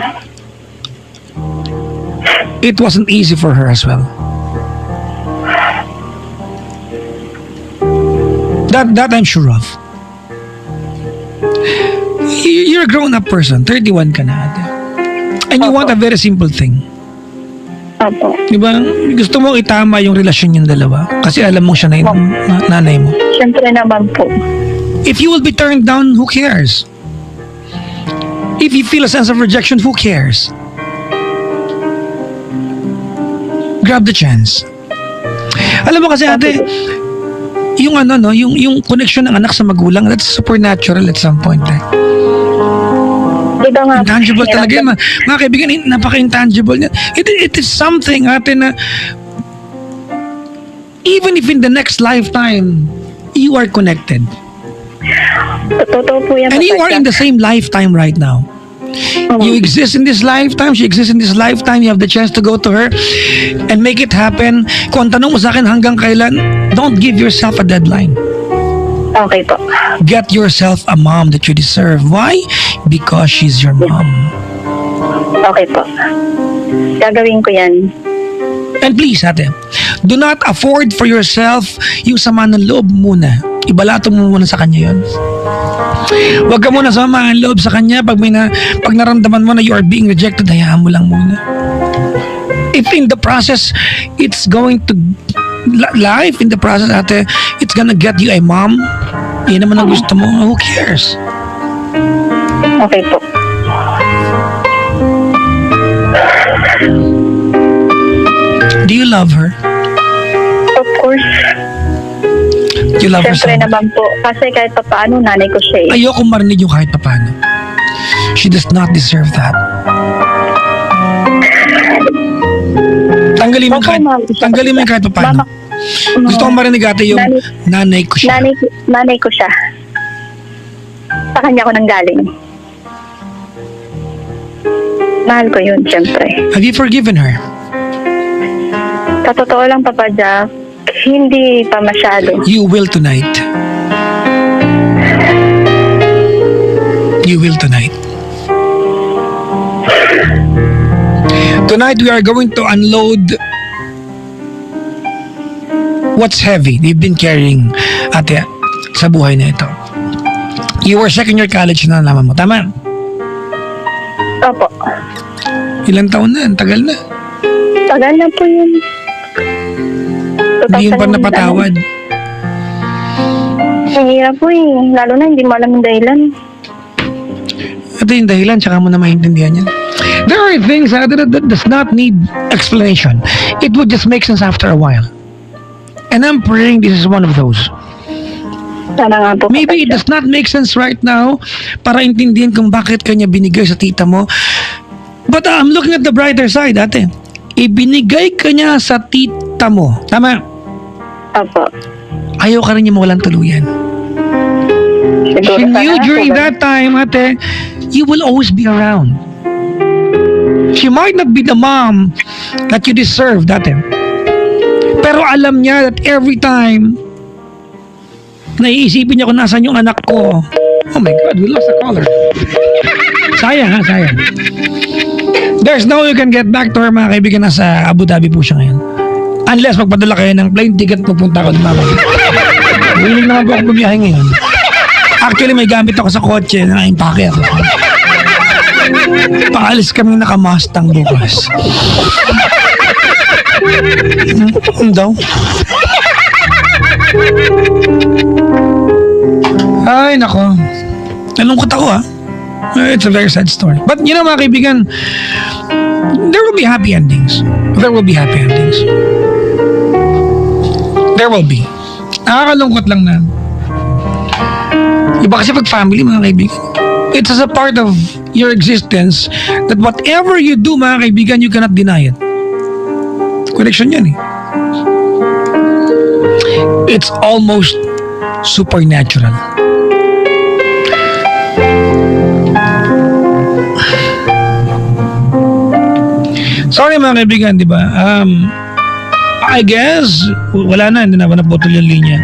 it wasn't easy for her as well. That I'm sure of. You're a grown-up person. 31 ka na ate. And you want a very simple thing. Opo. Diba? Gusto mo itama yung relasyon yung dalawa. Kasi alam mong siya na yung nanay mo. Siyempre naman po. If you will be turned down, who cares? If you feel a sense of rejection, who cares? Grab the chance. Alam mo kasi ate, yung yung connection ng anak sa magulang, that's supernatural at some point. Eh. Diba nga? Intangible talaga yun. Mga kaibigan, napaka-intangible niya. It is something ate na even if in the next lifetime, you are connected. Totoo po yan. And you Papa are in Jack. the same lifetime right now. You exist in this lifetime, she exists in this lifetime, you have the chance to go to her and make it happen. Kung ang tanong mo sa akin hanggang kailan, don't give yourself a deadline. Okay po. Get yourself a mom that you deserve. Why? Because she's your mom. Okay po. Gagawin ko yan. And please, ate, do not afford for yourself yung sama ng loob muna. Ibalato mo muna sa kanya yun. Huwag ka muna sama ang loob sa kanya pag naramdaman mo na you are being rejected, hayaan mo lang muna. If in the process, it's going to life in the process, ate, it's gonna get you a mom. Yan naman ang gusto mo. Who cares? Okay po. Do you love her? Of course. Do you love her so Siyempre much? naman po. Kasi kahit pa paano, nanay ko siya eh. Ayoko marinig yung kahit paano. She does not deserve that. Tanggalin mo yung kahit paano. Gusto ko marinig ate yung nanay ko siya. Nanay ko siya. Sa kanya ko nang galing. Mahal ko yun, siyempre. Have you forgiven her? Sa totoo lang, Papa Jack, hindi pa masyado. You will tonight. You will tonight. Tonight we are going to unload what's heavy you've been carrying, ate, sa buhay na ito. You were second year college na naman mo, tama? Opo. Ilang taon na? Ang tagal na. Tagal na po yun. Hindi yun pa napatawad. Hirap po eh. Lalo na hindi mo alam yung dahilan. Ito yung dahilan, tsaka mo na maintindihan yan. There are things that does not need explanation. It would just make sense after a while. And I'm praying this is one of those. Sana nga po. Maybe it does not make sense right now para intindihin kung bakit kanya binigay sa tita mo. But I'm looking at the brighter side, ate. Ibinigay ka niya sa tita mo. Tama? Opo. Ayaw ka rin niya mawalan tuluyan. Siguro She sana knew nga during po, that time, ate, you will always be around. She might not be the mom that you deserve, ate. Pero alam niya that every time naiisipin niya kung nasan yung anak ko. Oh my God, we lost a caller. Sayang ha, sayang. There's no way you can get back to her, mga kaibigan. Nasa Abu Dhabi po siya ngayon. Unless magpadala kayo ng plane ticket pupunta ako mama. Willing naman po ako bumiyahe ngayon. Actually, may gamit ako sa kotse na impake ako. Paalis kami naka-Mustang bukas. Daw. Ay, nako. Nalungkot ako ha. It's a very sad story. But you know mga kaibigan, there will be happy endings. There will be happy endings. There will be. Nakakalungkot lang na. Iba kasi pag family mga kaibigan, it's as a part of your existence that whatever you do mga kaibigan, you cannot deny it. Connection yan eh. It's almost supernatural. Sorry mga kaibigan, di ba? I guess, wala na, hindi na ba naputol yung linya.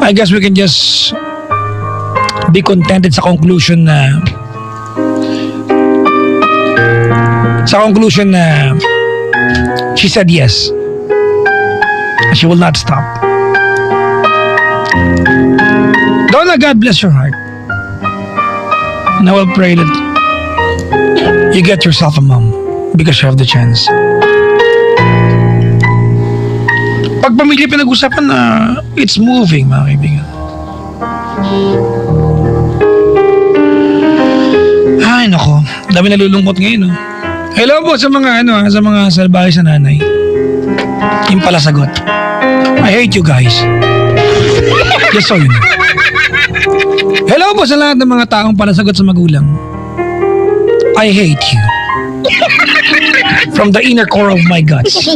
I guess we can just be contented sa conclusion na she said yes. She will not stop. Donna, God bless your heart. And I will pray that you get yourself a mom because you have the chance. Pag pamilya pinag-usapan na it's moving, mga kaibigan. Ay, nako. Dami nalulungkot ngayon, no? Hello po sa mga, sa mga salbahe sa nanay. Yung pala sagot. I hate you guys. Just so you know. Hello po sa lahat ng mga taong pala sagot sa magulang. I hate you. From the inner core of my guts.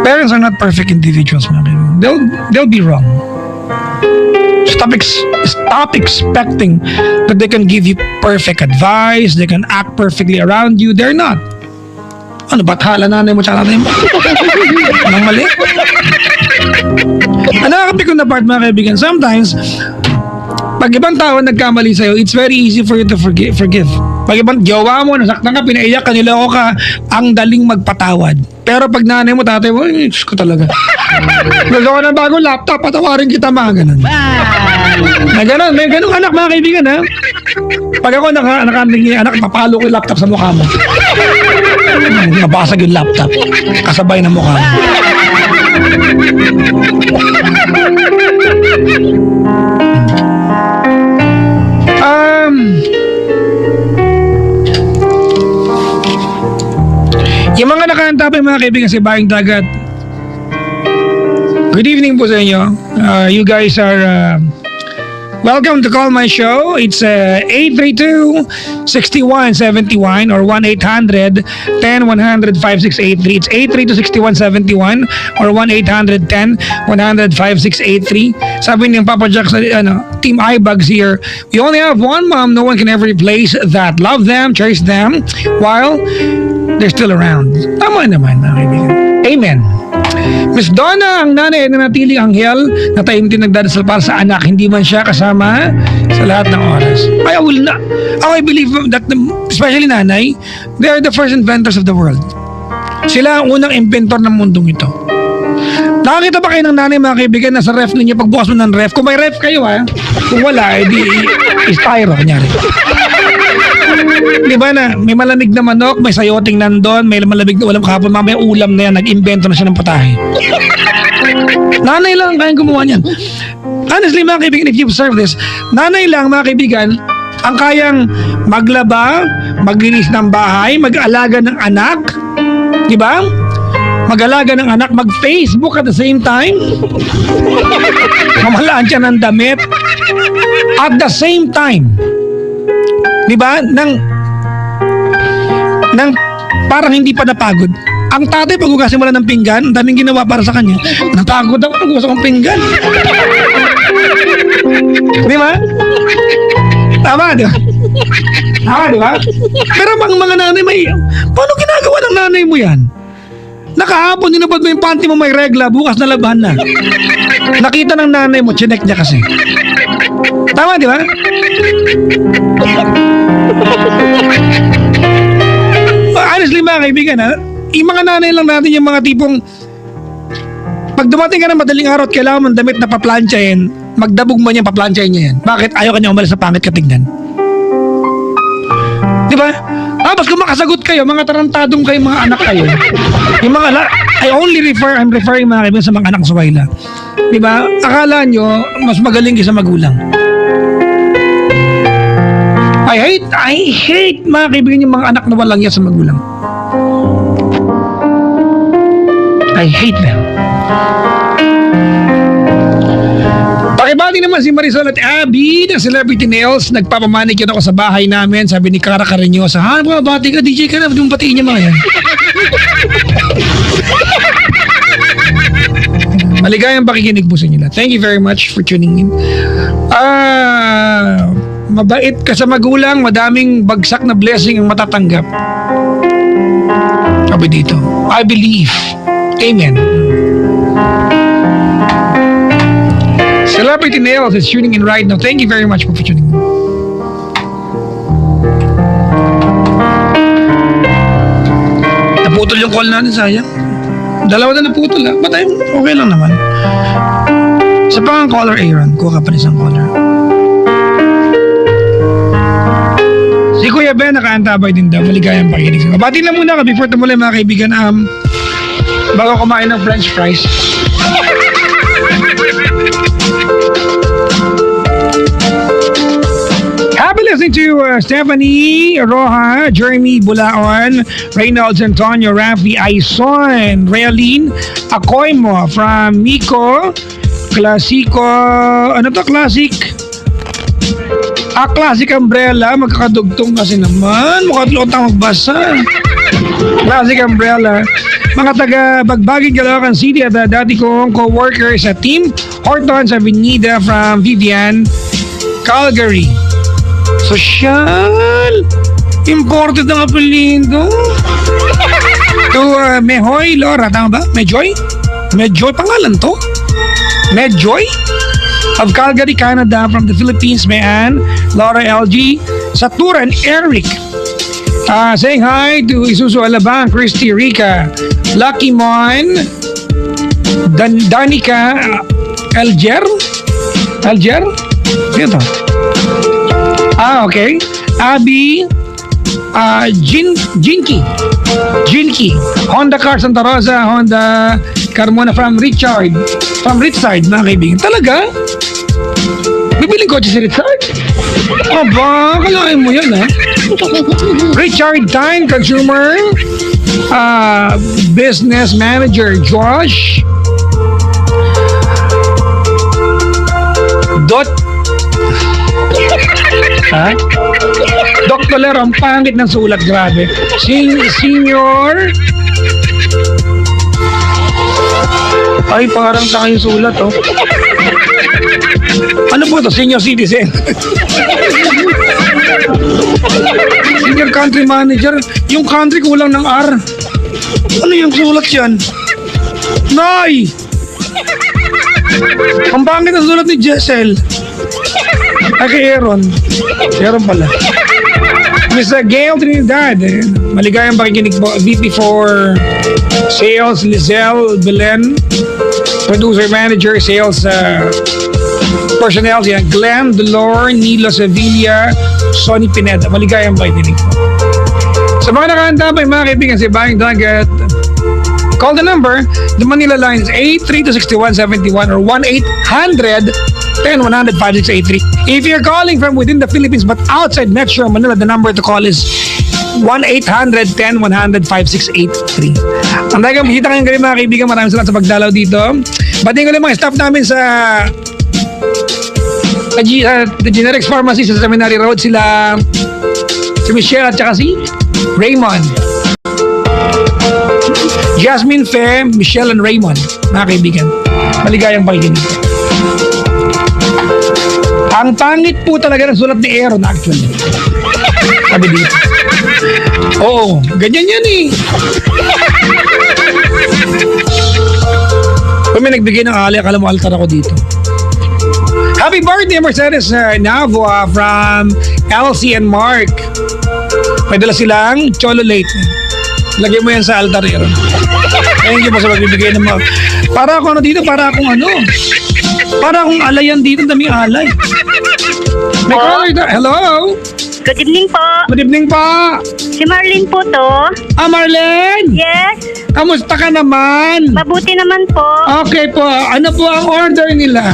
Parents are not perfect individuals, man. They'll be wrong. Stop expecting that they can give you perfect advice, they can act perfectly around you. They're not. Ano, bathala nanay mo tsaka nanay mo? Anong mali? Ang nakakapikon na part, mga kaibigan, sometimes, pag ibang tao nagkamali sa'yo, it's very easy for you to forgive. Pag ibang jowa mo, nasaktan ka, pinaiyak ka, niloko ka, ang daling magpatawad. Pero pag nanay mo, tatay mo, Diyos ko talaga. Gusto ko ng bagong laptop, patawarin kita, mga ganun. Na ganun, may ganung anak, mga kaibigan, ha? Pag ako nakanding anak, papalo ko yung laptop sa mukha mo. Mabasag yung laptop, kasabay ng mukha mo. Yung mga nakahanda pa yung mga kaibigan sa Bayang Dagat, good evening po sa inyo. You guys are welcome to call my show. It's 832-6171 or 1-800-10-100-5683. It's 832-6171 or 1-800-10-100-5683. Sabi ni Papa Jack sa Team iBugs here, we only have one mom. No one can ever replace that. Love them, cherish them while they're still around. Tama naman, mga kaibigan. Amen. Miss Donna, ang nanay na natiling anghel na taimtim nagdadasal para sa anak, hindi man siya kasama sa lahat ng oras. I believe that, especially nanay, they are the first inventors of the world. Sila ang unang inventor ng mundong ito. Nakakita ba kayo ng nanay, mga kaibigan, na sa ref ninyo, pagbukas mo ng ref, kung may ref kayo kung wala, edi styro, kanyari. Di ba na, may malamig na manok, may sayoting nandun, may malamig na ulam kahapon, mamaya ulam na yan, nag-invento na siya ng patahe. Nanay lang ang kayang gumawa niyan. Honestly, mga kaibigan, if you observe this, nanay lang, mga kaibigan, ang kayang maglaba, maglinis ng bahay, mag-alaga ng anak, di ba? mag-alaga ng anak, mag-Facebook at the same time, mamalaan siya ng damit, at the same time, di ba, nang parang hindi pa napagod. Ang tatay, pag hugasin mo lang ng pinggan, ang daming ginawa para sa kanya. Napagod ako, naghugas akong pinggan. Di ba? Tama, di ba? Tama, di ba? Pero mga nanay, paano ginagawa ng nanay mo yan? Nakahapon, ninabad mo yung panty mo may regla, bukas na labahan na. Nakita ng nanay mo, chinek niya kasi. Tama, di ba? Honestly, mga kaibigan, yung mga nanay lang natin, yung mga tipong pag dumating ka ng madaling araw at kailangan mong damit na paplansyahin, magdabog mo niya, paplansyahin niya yan. Bakit? Ayaw ka niya umalis sa pangit katignan. Di ba? Tapos kung makasagot kayo, mga tarantadong kayo, mga anak kayo. Yung mga, I'm referring mga kaibigan sa mga anak sa Wayla. Di ba? Akala nyo, mas magaling kayo sa magulang. I hate mga kaibigan yung mga anak na walang yan sa magulang. I hate them. Pakibati naman si Marisol at Abby ng Celebrity Nails. Nagpapamanicure ako sa bahay namin. Sabi ni Cara Carreñosa, bati ka, DJ ka na. Yung batiin niya mga yan. Maligayang pakikinig po sa inyo. Thank you very much for tuning in. Mabait ka sa magulang, madaming bagsak na blessing ang matatanggap. Sabi dito, I believe. Amen. Celebrity Nails is tuning in right now. Thank you very much for tuning in. Naputol yung call natin, sayang. Dalawa na naputol, ha? But okay lang naman. Sa pang caller, Aaron. Kuha ka pa isang caller. Si Kuya Ben, nakaantabay din daw. Maligayang pakinig. Batiin lang muna ka before tumuloy mga kaibigan. Bago kumain ng french fries. Happy listening to Stephanie Roja, Jeremy Bulaon, Reynolds Antonio, Rafi Aison, Realine Acoimo from Miko, Classico, ano to, Classic? Classic Umbrella, magkakadugtong kasi naman, mukha tayong magbasa. Classic Umbrella. Mga taga Bagbaging Caloocan City at dati kong co-worker sa Team Horton sa Avenida from Vivian, Calgary. Social! Imported ang apelido. To Mehoy, Laura, tama ba? Medjoy? Medjoy, pangalan to? Medjoy? Of Calgary, Canada, from the Philippines, Mayan, Laura LG, Saturan, Eric. Saying hi to Isuzu Alabang, Christy Rica, Lucky Mon, Danica, Alger? Sino to? Okay. Abby, Jinky, Honda Car Santa Rosa, Honda Carmona from Richard, from Richside, mga kaibigan. Talaga? Bibiling kotse si Richard? Aba, kalahin mo yan, ha? Richard Tyne, consumer, business manager, Josh, Dr. Lero, ang pangit ng sulat, grabe. Senior. Ay, parang tanga yung sulat, oh. Ano po ito? Senior citizen. Senior country manager. Yung country kulang ng R. Ano yung sulat yan? Nay! Ang pangit ang sulat ni Jessel. Ay, kay Aaron. Aaron pala. Miss Gail Trinidad. Maligayang pakikinig po. VP for Sales, Lizelle Belen. Producer Manager, Sales Personnel. Yan. Glenn Delor, Nilo Sevilla, Sonny Pineda. Maligayang pakikinig po. Sa mga nakahanda pa yung mga kaibigan si Buying Dagat, call the number. The Manila line is 832-6171 or 1-800-10-100-5683. If you're calling from within the Philippines but outside Metro Manila, the number to call is 1-800-10-100-5683. Ang dagang bisita ngayong gabi mga kaibigan, maraming salamat sa pagdalaw dito. Batiin ko lang mga staff namin sa The Generics Pharmacy sa Seminary Road, sila si Michelle at saka si Raymond. Jasmine, Fe, Michelle, and Raymond, mga kaibigan. Maligayang pakikinig. Ang pangit po talaga ng sulat ni Aaron actually. Sabi dito. Oo, ganyan yan eh. Kung may nagbigay ng ali, akala mo altar ako dito. Happy birthday, Mercedes Navoa from Elsie and Mark. May dala silang cholo late. Lagay mo yan sa altar, Aaron. Thank you po sa magbibigay ng mga... Para ako ano dito, para akong ano. Para akong alayan dito, daming alay. May caller na. Hello? Good evening po. Good evening po. Si Marlene po to. Ah, Marlene? Yes. Kamusta ka naman? Mabuti naman po. Okay po. Ano po ang order nila?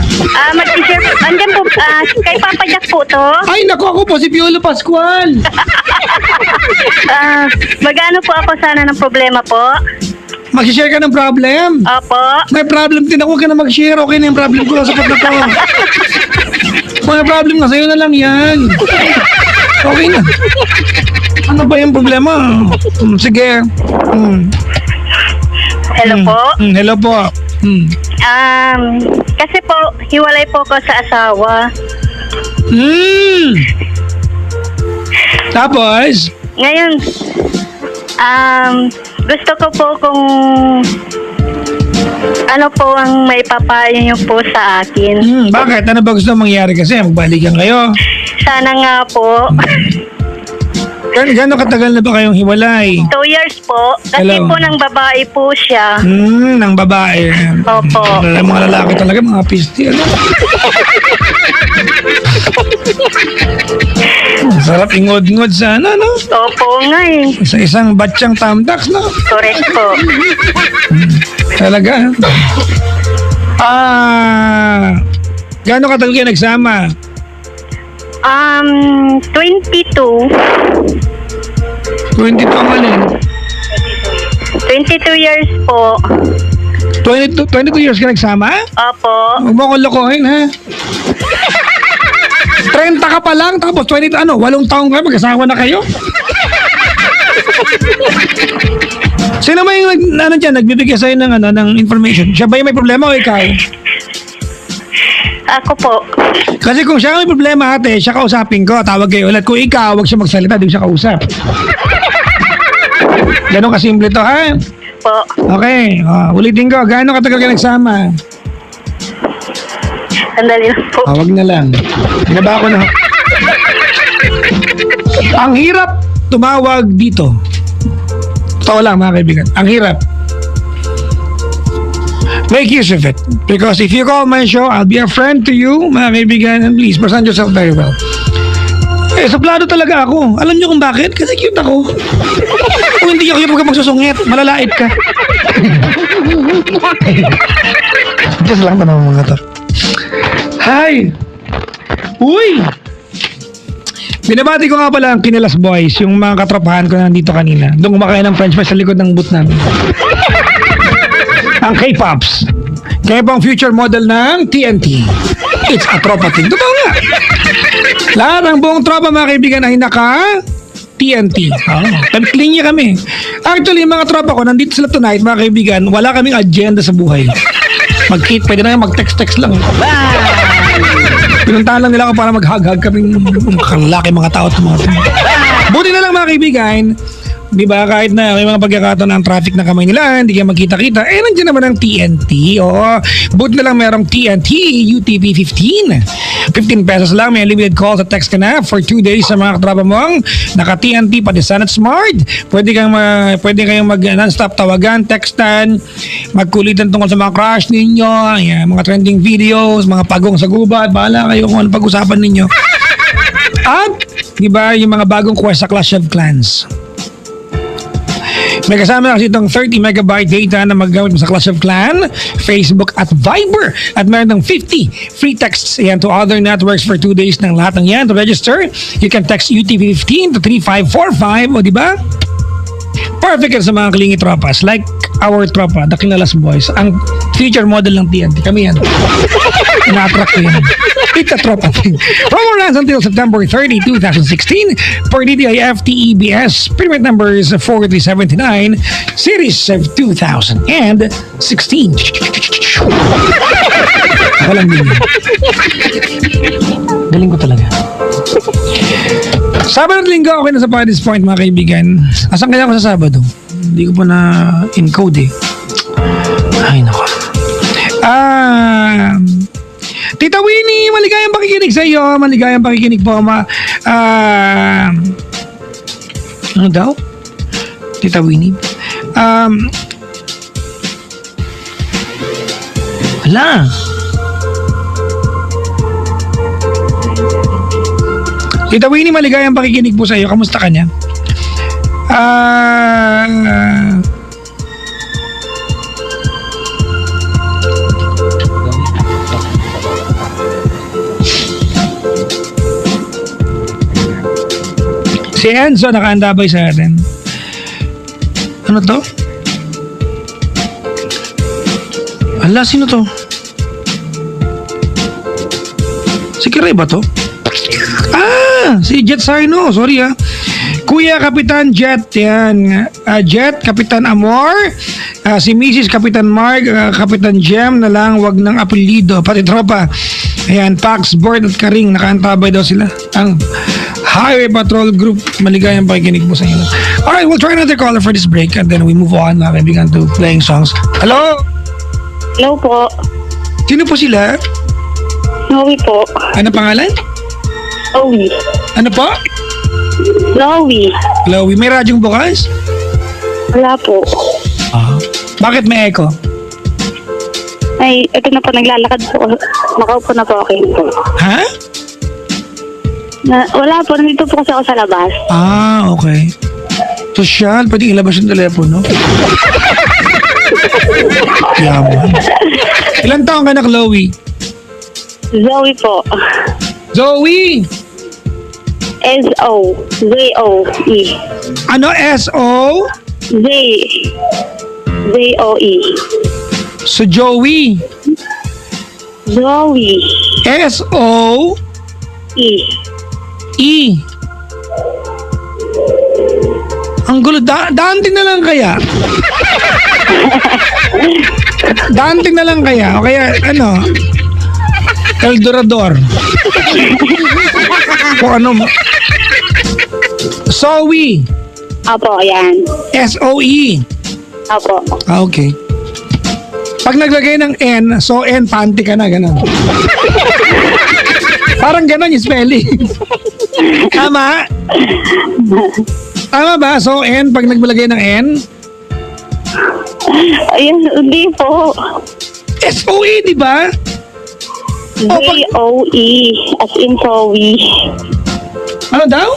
Mag-share po. Andyan po, kay Papa Jack po to. Ay, naku, ako po si Piolo Pascual. Magano po ako sana ng problema po? Mag-share ka ng problem? Opo. May problem din ako. Huwag ka na mag-share. Okay na yung problem ko. Sapat na to. May problem nga. Sa'yo na lang yan. Okay na. Ano ba yung problema? Sige. Hello po. Hello po. Kasi po, hiwalay po ko sa asawa. Tapos? Ngayon, gusto ko po kung ano po ang may papayo niyo po sa akin. Bakit? Ano ba gusto mangyari kasi? Magbalikan kayo? Sana nga po. Gano'ng katagal na ba kayong hiwalay? 2 years po. Kasi Hello. po ng babae po siya. Ng babae. Opo. Mga lalaki talaga, mga pisti. Ano? Sarap ingod-ingod sana, no? Opo nga eh. Sa isang batsyang tamtax, no? Correct po. Talaga. Gano'ng katagal kayo nagsama? 22. 22 ang alin? 22 years po. 22 years ka nagsama? Opo. Huwag mo akong lokohin, ha? 30 ka pa lang, tapos 8 taong kayo, mag-asawa na kayo? Sino ba yung nagbibigay sa'yo ng information? Siya ba yung may problema o ikaw? Ako po. Kasi kung siya may problema, ate, siya kausapin ko, tawag kayo ulit. Kung ikaw, wag siya magsalita, di siya kausap. Ganon kasimple to, ha? Po. Okay, ulitin ko, gaano katagal ka nagsama? Sandali lang po. Wag na lang. Binaba ko na. Ang hirap tumawag dito. Totoo lang, mga kaibigan. Ang hirap. Make use of it. Because if you call my show, I'll be a friend to you, mga kaibigan, and please, present yourself very well. Suplado talaga ako. Alam niyo kung bakit? Kasi cute ako. Kung hindi ako, huwag ka magsusungit. Malalait ka. Just lang na naman mga to. Hi! Uy! Binabati ko nga pala ang Kinilas Boys, yung mga katropahan ko na nandito kanina. Doon kumakain ng french fries sa likod ng booth namin. Ang K-Pops. Kaya po ang future model ng TNT. It's a tropa thing. Totoo nga. Lahat ng buong tropa, mga kaibigan, ay naka TNT. Linya kami. Actually, mga tropa ko, nandito sila tonight, mga kaibigan, wala kaming agenda sa buhay. Pwede na mag-text-text lang. Pinuntahan lang nila ako para mag-hug-hug kaming kalaki mga tao at mga buti na lang, mga kaibigan. Di ba, kahit na may mga pagkakataon ng traffic na kamay nila, hindi ka magkita-kita, nandiyan naman ang TNT. Oo, buti na lang merong TNT UTP 15. 15 pesos lang, may limited calls at text ka na for 2 days sa mga katrapa mong naka-TNT pati Sun at Smart. Pwede kayong mag non-stop tawagan, textan, magkulitan tungkol sa mga crush ninyo, mga trending videos, mga pagong sa gubat, bahala kayo kung ano pag-usapan ninyo. At, di ba, yung mga bagong quest sa Clash of Clans. May kasama na kasi itong 30 megabyte data na magagamit mo sa Clash of Clan, Facebook at Viber. At meron ng 50 free texts yan to other networks for 2 days ng lahat ng yan. To register, you can text UTP15 to 3545. O diba? Perfect yan sa mga klingi tropas. Like our tropa, the Kinalas Boys. Ang future model ng TNT. Kami yan. Ina-attract ko yan. It's a tropa thing. Promo runs until September 30, 2016 for DTI FTEBS. Permit number is 4379, series of 2016. Walang ganyan. Galing ko talaga. Sabado at Linggo, okay na sa Paddy's Point mga kaibigan. Asan kaya ako sa Sabado? Hindi ko pa na encode eh. Ay, nako. Tita Winnie, maligayang pakikinig sa iyo. Maligayang pakikinig po. Ano daw? Tita Winnie? Wala. Tita Winnie, maligayang pakikinig po sa iyo. Kamusta ka niya? Si Enzo nakaandabay sa atin. Ano to? Ala, sino to? Si Kiray ba to? Si Jet Sino. Sorry Kuya Kapitan Jet. Yan. Jet, Kapitan Amor. Si Mrs. Kapitan Mark. Kapitan Jem na lang. Wag ng apelido. Pati tropa. Ayan. Pax, Board at Karing. Nakaantabay daw sila. Ang Highway Patrol Group. Maligayang pakikinig po sa inyo. Alright, we'll try another caller for this break and then we move on. Mga kaibigan to playing songs. Hello? Hello po. Sino po sila? Zoe po. Ano pangalan? Zoe. Ano po? Zoe. Chloe, may radyong bukas? Wala po. Bakit may echo? Ay, ito na po, naglalakad po. Nakaupo na po ako po. Ha? Wala po, nandito po kasi ako sa labas. Okay. Sosyal, pwede ilabas yung telepono. Yaman. Ilan taong ka na, Chloe? Zoe po. Zoe! S-O-Z-O-E. Ano, S-O? Z-O-E. So, Joey. Zoe. S-O-E. E. Ang gulo. Daanting na lang kaya? Daanting na lang kaya? O kaya, ano? Eldorador. Kung ano mo. Zoe. Apo, yan. S-O-E. Apo. Okay. Pag naglagay ng N, so N, panty ka na, gano'n. Parang gano'n yung spelling. Tama? Tama ba? So N, pag naglagay ng N? Ayun, hindi po. S-O-E, di ba? Z-O-E. As in Zoe. Ano daw?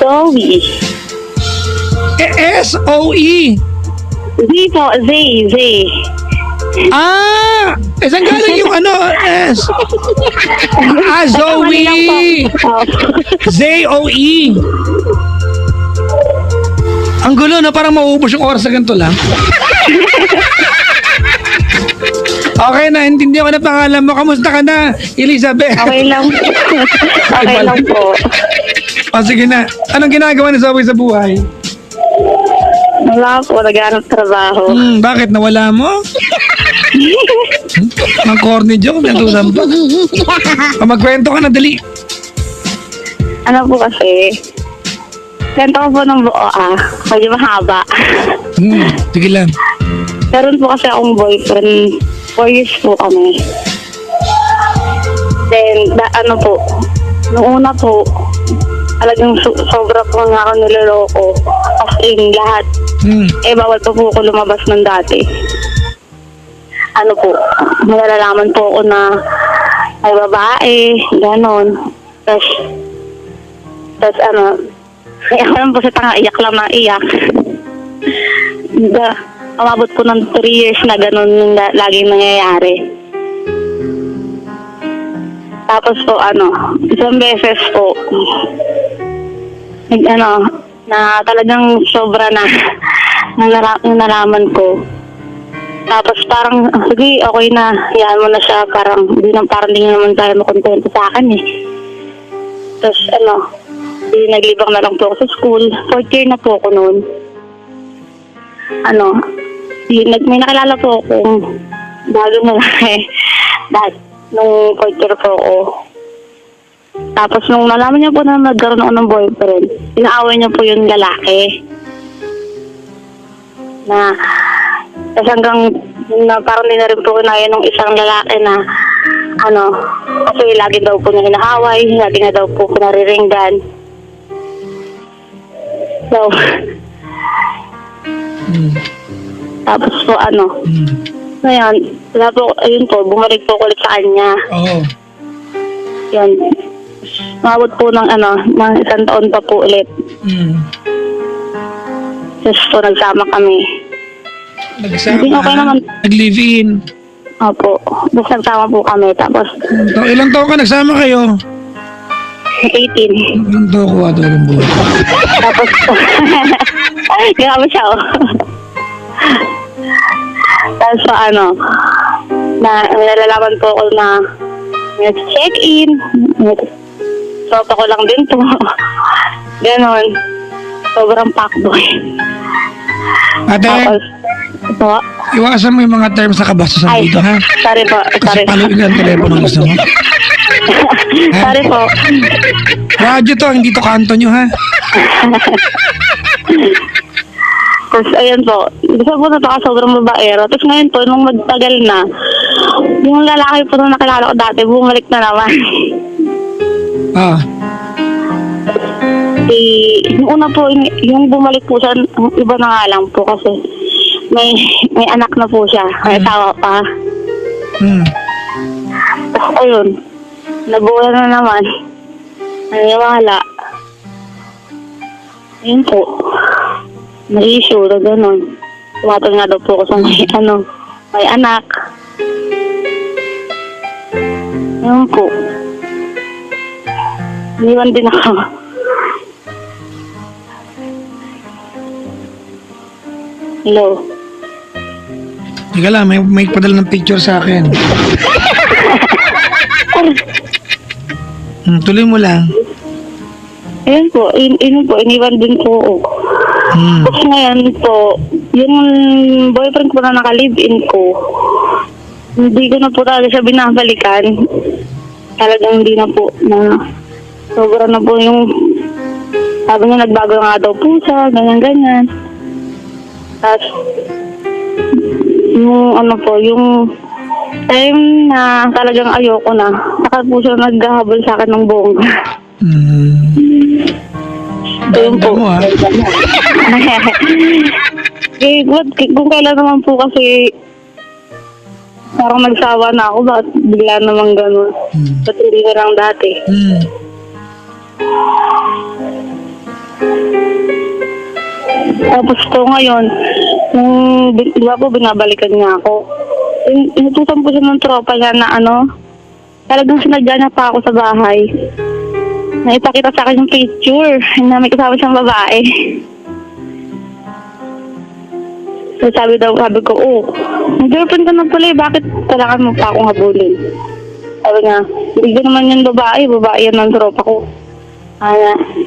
Zoe. S-O-E. Z po, Z. Saan galing yung ano? S. Zoe. Z-O-E. Ang gulo na, parang mauubos yung oras na ganito lang. Okay na, hindi ko na pangalan mo. Kamusta ka na, Elizabeth? Okay lang. Okay lang po. Sige na. Anong ginagawa ni Zoe sa buhay? Wala po, naghanap trabaho. Bakit? Nawala mo? Ang corny joke, natusan pa. Magkwento ka na, dali. Ano po kasi, ganito ko po ng buo medyo mahaba. Sige lang. Meron po kasi akong boyfriend, 4 years po kami. Then, ano po, nung una po, talagang sobra po nga ako niloloko. As in, lahat. Bawal pa po ako lumabas ng dati. Ano po, nalalaman po ako na may babae, ganon. Tapos ano, ako lang po sa tanga, iyak lang na iyak. Umabot po ng 3 years na ganon yung laging nangyayari. Tapos po, isang beses po, na talagang sobra na nalaman ko. Tapos parang, sige, okay na, hayaan mo na siya, parang hindi naman tayo makontento sa akin eh. Tapos naglibang na lang po ako sa school. 4th year na po ako noon. May nakilala po akong bagong lalaki. Nung 4th year po ako. Tapos nung nalaman niya po na nagkaroon ako ng boyfriend, inaaway niya po yung lalaki. Tapos hanggang parang di na rin po kinaya nung isang lalaki na kasi lagi daw po niya inaaway, lagi na daw po pinariringgan. So, tapos po ngayon, ayun po, bumalik po ulit sa kanya. Oo. Yan. Mawag po ng 1 taon pa po ulit. Tapos po nagsama kami. Nagsama? Hindi okay naman. Nag-live-in? Opo. Tapos nagsama po kami. Tapos, Ilang taon ka nagsama kayo? 18. Ilang taon ko ato ng buhay? Tapos, grabe siya Tapos nalalaman po ako na check-in. Tropa ko lang din po. Ganon. Sobrang fuckboy. Ate, Po. iwasan mo yung mga terms na kabastusan dito, ha? Sorry po. Kasi paluin ang telepono gusto mo. Sorry po. Radyo to, hindi to kanto nyo, ha? Tapos, ayun po. Gusto po na sobrang babaero. Tapos ngayon po, nung magtagal na, yung lalaki po na nakilala ko dati, bumalik na naman. Ah. Yung una po, yung bumalik po siya, iba na nga lang po kasi may anak na po siya. May asawa pa. Tapos, ayun. Nabuhay na naman. Naniwala. Ayun po. May issue na gano'n. Tumatol nga daw po ako sa may anak. Ayun po. Iniwan din ako. Hello. Teka lang, may padala ng picture sa akin. Tuloy mo lang. Ayun po, iniwan din po. Tapos ngayon po, yung boyfriend ko na naka-live-in ko, hindi ko na po talaga siya binabalikan. Talagang hindi na po sobra na po yung sabi niya nagbago nga daw po siya, ganyan-ganyan. Tapos, yung time na talagang ayoko na, saka po siya naghahabol sa akin ng bongga. Ayun po. Mo, ha? Kung kailan naman po kasi parang nagsawa na ako, bakit bigla naman gano'n? Ba't hindi na lang dati? Tapos po ngayon, di ba po binabalikan niya ako? Inutusan po siya ng tropa niya na talagang sinadya niya pa ako sa bahay. Naipakita sa akin yung picture na may kasama siyang babae. So sabi ko, may girlfriend ka na pala bakit kailangan mo pa akong habulin? Sabi niya, hindi ko naman yung babae yan ng tropa ko.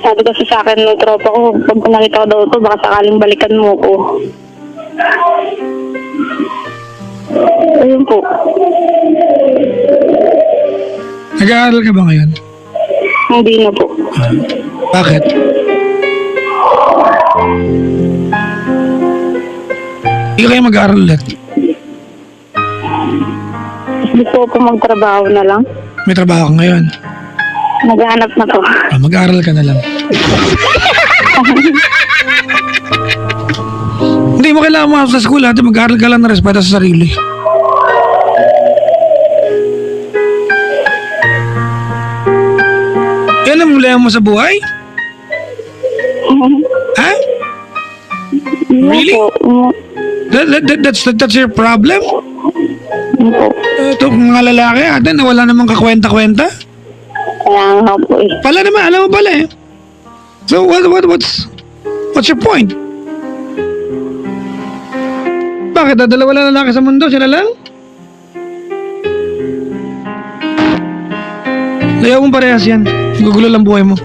Sabi kasi sa akin ng tropa ko, pag nakita ko daw ito, baka sakaling balikan mo ko. Ayun po. Nag-aaral ka ba ngayon? Hindi na po. Bakit? Hindi kayo mag-aaral ulit? Gusto ko magtrabaho na lang. May trabaho ka ngayon? Naghahanap na po. Mag-aaral ka na lang. Hindi mo kailangan mo sa school, ate. Mag-aaral ka lang na respeto sa sarili. Yan ang problema mo sa buhay? Ha? Really? That's your problem? Ito mga lalaki ate na wala namang kakwenta-kwenta? Kaya nga po Pala naman, alam mo pala eh. So what's What's your point? Bakit? Dalawa lang lalaki sa mundo? Sila lang? Layaw mong parehas yan. Gugulo lang buhay mo.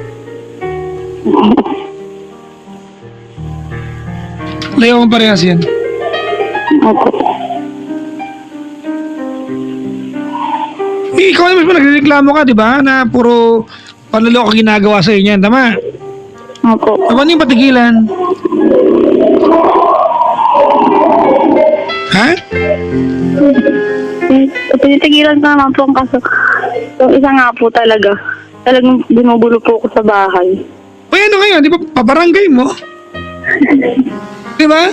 Layaw mong parehas yan. Opo. Ikaw naman pa nagreklamo ka, di ba? Na puro panloloko ginagawa sa inyo. Tama? Opo. Ano yung patigilan? Ha? Pinitigilan ko naman po ang kaso. Yung isa nga po talaga. Talagang binubulo po ako sa bahay. O ano ngayon? Di ba pabarangay mo? Di ba?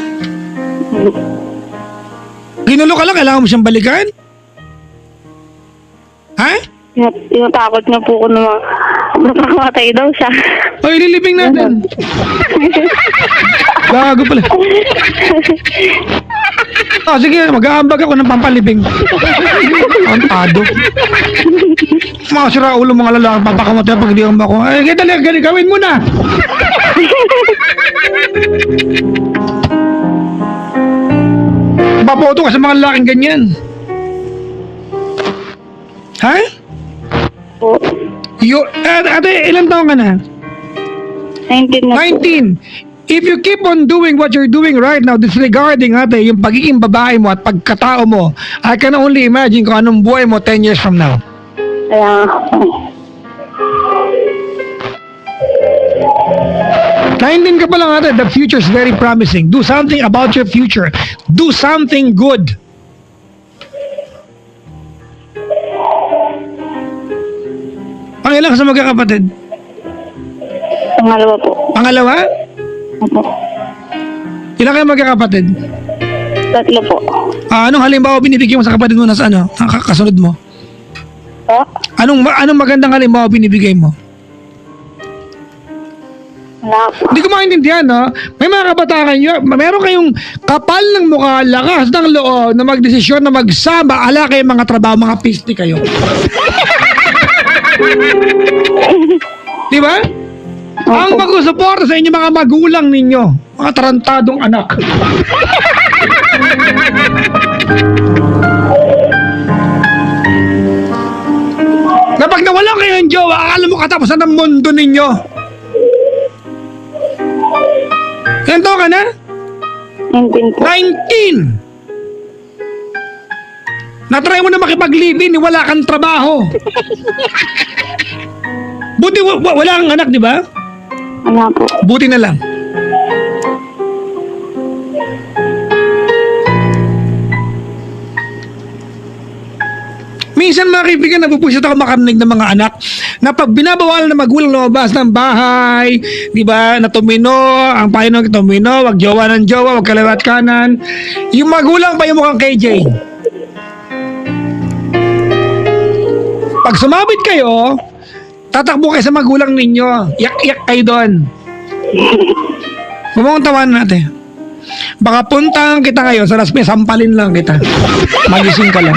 Ginulo ka lang, kailangan mo siyang balikan? Ha? Tinatakot niya po ko na makamatay daw siya. O ililibing natin. Gago pala. Sige, mag-aambag ako ng pampalibing. Antado. Mga sira ulo mga lalaki, papakamatay pag di ako. Ay, dali, gawin mo na. Papoto ka sa mga lalaking ganyan. Ha? Po. Ate, ilang taon ka na? 19 na po. 19. If you keep on doing what you're doing right now, disregarding ate, yung pagiging babae mo at pagkatao mo, I can only imagine kung anong buhay mo 10 years from now. Kaya, 19 ka pa lang ate, the future's very promising. Do something about your future. Do something good. Pangilan ka sa magkakapatid? pangalawa po. Pangalawa? Opo. Ilan kayo magkakapatid? 3 po. Anong halimbawa binibigay mo sa kapatid mo na sa ano? Kasunod mo? Po? Anong magandang halimbawa binibigay mo? Wala po. Hindi ko maintindihan, no? May mga kabataan nyo, meron kayong kapal ng mukha, lakas ng loob na magdesisyon na magsama, ala kayo mga trabaho, mga pisti kayo. Di ba? Ang mag-suporta sa inyo mga magulang ninyo, mga tarantadong anak. Kapag nawalan kayo ng jowa, akala mo katapusan ng mundo ninyo. Ilan taon ka na? 19 po. 19! Natry mo na makipag-live-in, wala kang trabaho. Buti wala kang anak, di ba? Wala po. Buti na lang. Minsan mga kaibigan, napupusit ako makarinig ng mga anak na pag binabawalan na magulang lumabas ng bahay, di ba, na tumino, ang payo ng tumino, wag jowa ng jowa, wag kaliwat kanan. Yung magulang pa yung mukhang KJ. Pag sumabit kayo, tatakbo kayo sa magulang ninyo. Yak-yak kayo doon. Bumang tawanan natin. Baka puntahan kita ngayon sa Las Piñas, sampalin lang kita. Magising ka lang.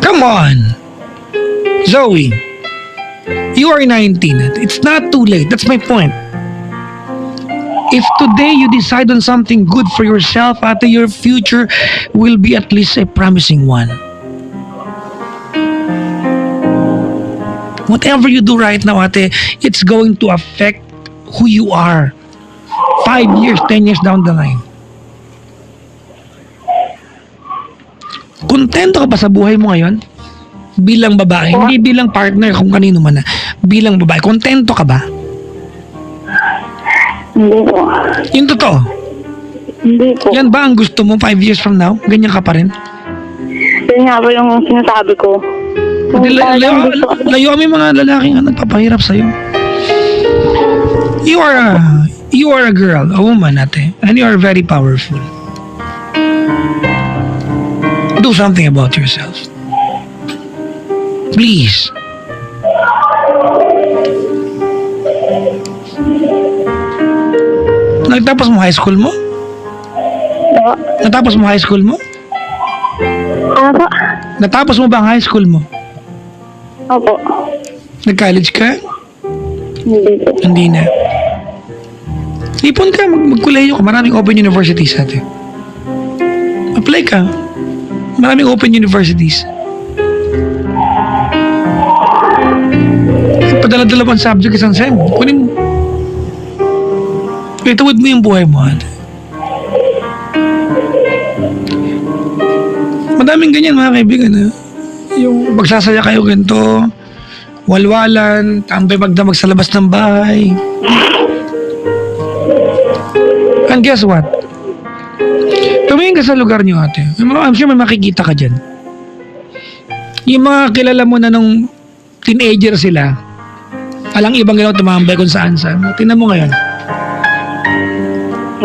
Come on. Zoe, you are 19. It's not too late. That's my point. If today you decide on something good for yourself, ate, your future will be at least a promising one. Whatever you do right now, ate, it's going to affect who you are 5 years, 10 years down the line. Kontento ka ba sa buhay mo ngayon? Bilang babae, hindi bilang partner kung kanino man na. Bilang babae, kontento ka ba? Hindi po. Yung totoo. Hindi po. Yan ba ang gusto mo 5 years from now? Ganyan ka pa rin? Yun nga po yung sinasabi ko. Layo may mga lalaking nagpapahirap sa'yo. You are a girl, a woman, ate, and you are very powerful. Do something about yourself. Please. Nagtapos mo high school mo? Po? Natapos mo high school mo? Ano po? Natapos mo ba ang high school mo? Opo. Nag-college ka? Hindi po. Hindi na. Ipon ka, magkuleyo ka. Maraming open universities ate. Apply ka. Maraming open universities. Padala-dala pang subject isang sem. Kunin mo. Itawid mo yung buhay mo ate. Madaming ganyan mga kaibigan ha. Yung magsasaya kayo ganito, walwalan, tambay magdamag sa labas ng bahay. And guess what? Tumingin ka sa lugar niyo ate. I'm sure may makikita ka dyan. Yung mga kilala mo na nung teenager sila, alang ibang ginawa tumambay kung saan saan. Tingnan mo ngayon.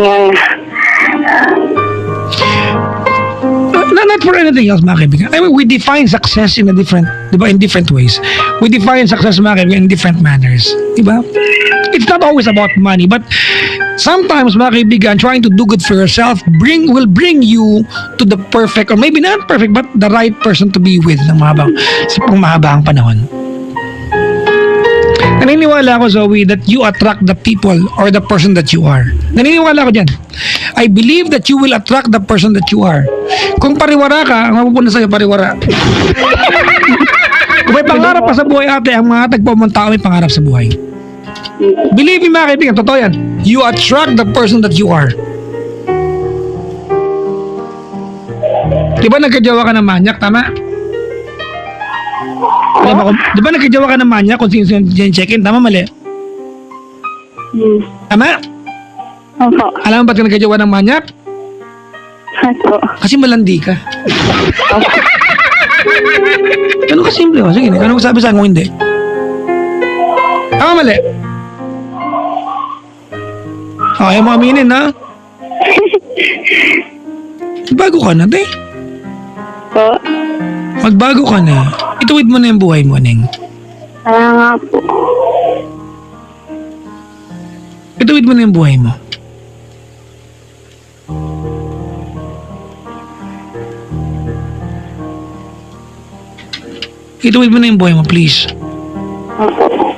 Yan. Not for anything else, mga kaibigan. I mean, we define success in a different, di ba, in different ways. We define success, mga kaibigan, in different manners. Di ba? It's not always about money, but sometimes, mga kaibigan, trying to do good for yourself will bring you to the perfect, or maybe not perfect, but the right person to be with ng sa pangmahabang panahon. Naniniwala ako, Zoe, that you attract the people or the person that you are. Naniniwala ako dyan. I believe that you will attract the person that you are. Kung pariwara ka, ang mapupunta sa'yo, pariwara. Kung may pangarap pa sa buhay, ate, ang mga tagpamang tao may pangarap sa buhay. Believe me, mga kaibigan, totoo yan. You attract the person that you are. Di ba nagkajawa ka ng manyak, tama? Di ba nagkajawa ka ng manyak kung sino check-in, tama, mali? Tama? Opo. Alam mo ba't ka nagkajawa ng manyak? Opo. Kasi malandi ka. Ganun ka simple. Sige, ano mo sabi saan kung hindi? Tama, mali? Ayaw mo aminin, ha? Bago ka na, te. Po. Magbago ka na. Ituwid mo na yung buhay mo, Neng. Kaya nga po. Ituwid mo na yung buhay mo. Ituwid mo na yung buhay mo, please. Opo.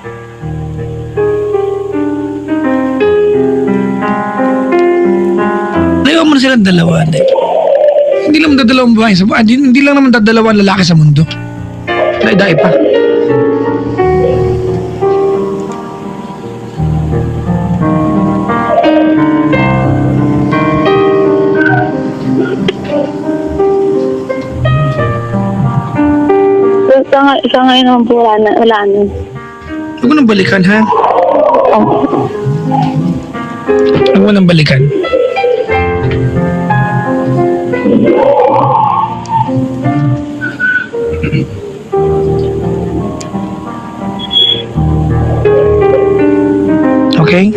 Layuan mo na silang dalawa, Neng. Hindi lang dadalawang babae sa buhay. Hindi lang naman dadalawang lalaki sa mundo. Dai-dai pa. Isa ngayon naman po wala na. Huwag mo nang balikan, ha? Opo. Huwag mo nang balikan. Okay?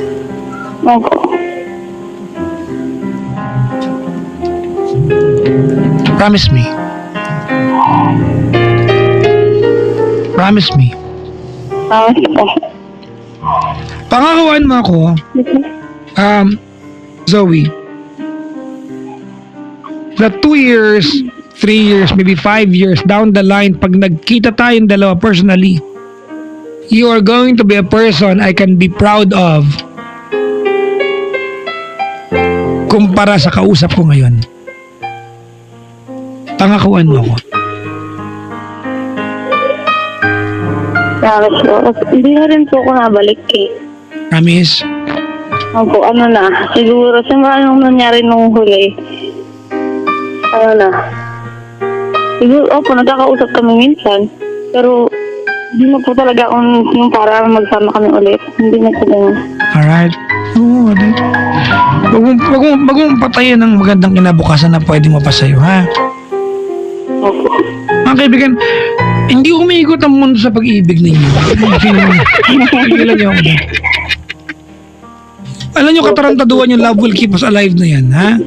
Opo. Promise me. Promise me. Opo. Pangakuan mo ako, Zoe, that 2 years, 3 years, maybe 5 years down the line, pag nagkita tayong dalawa personally, you are going to be a person I can be proud of kumpara sa kausap ko ngayon. Pangakuan mo ako. Promise po. Hindi na rin po ako nabalik eh. Promise? Opo, ano na. Siguro, sa anong nangyari nung huli. Ano na. Siguro, opo, nagkakausap kami minsan. Pero, hindi na po talaga akong yung para magsama kami ulit. Hindi na po ganyan. Alright. Oo, wag mong patayin ng magandang kinabukasan na pwedeng mapasayo, ha? Opo. Mga kaibigan, hindi umiikot ang mundo sa pag-ibig ninyo. Pigilan niyo ako dyan. Alam niyo, katarantaduhan yung love will keep us alive na yan, ha?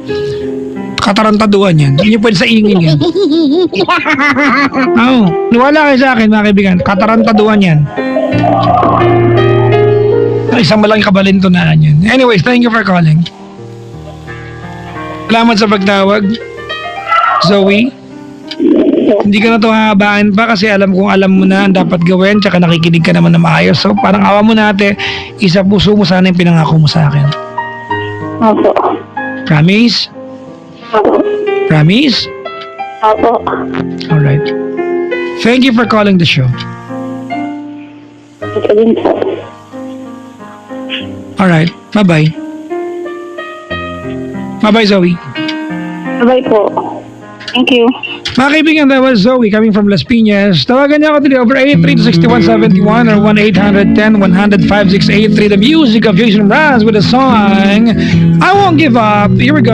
Katarantaduhan yan. Hindi niyo pwede sa ingin yan. Oo. Niwala kayo sa akin, mga kaibigan. Katarantaduhan yan. Isang malaking kabalintunaan yan. Anyways, thank you for calling. Salamat sa pagtawag. Zoe. po. Hindi ka na to hahabaan pa kasi alam kong alam mo na ang dapat gawin tsaka nakikinig ka naman na maayos. So parang awa mo natin, isa puso mo sana yung pinangako mo sa akin. Opo. Promise? Opo. Promise? Opo. Alright. Thank you for calling the show. Ito din po. Alright. Bye-bye. Bye-bye, Zoe. Bye po. Thank you. Mga kaibigan, that was Zoe coming from Las Piñas. Tawagan niya ako today over 83-6171 or 1-810-100-5683. The music of Jason Mraz with a song, I Won't Give Up. Here we go.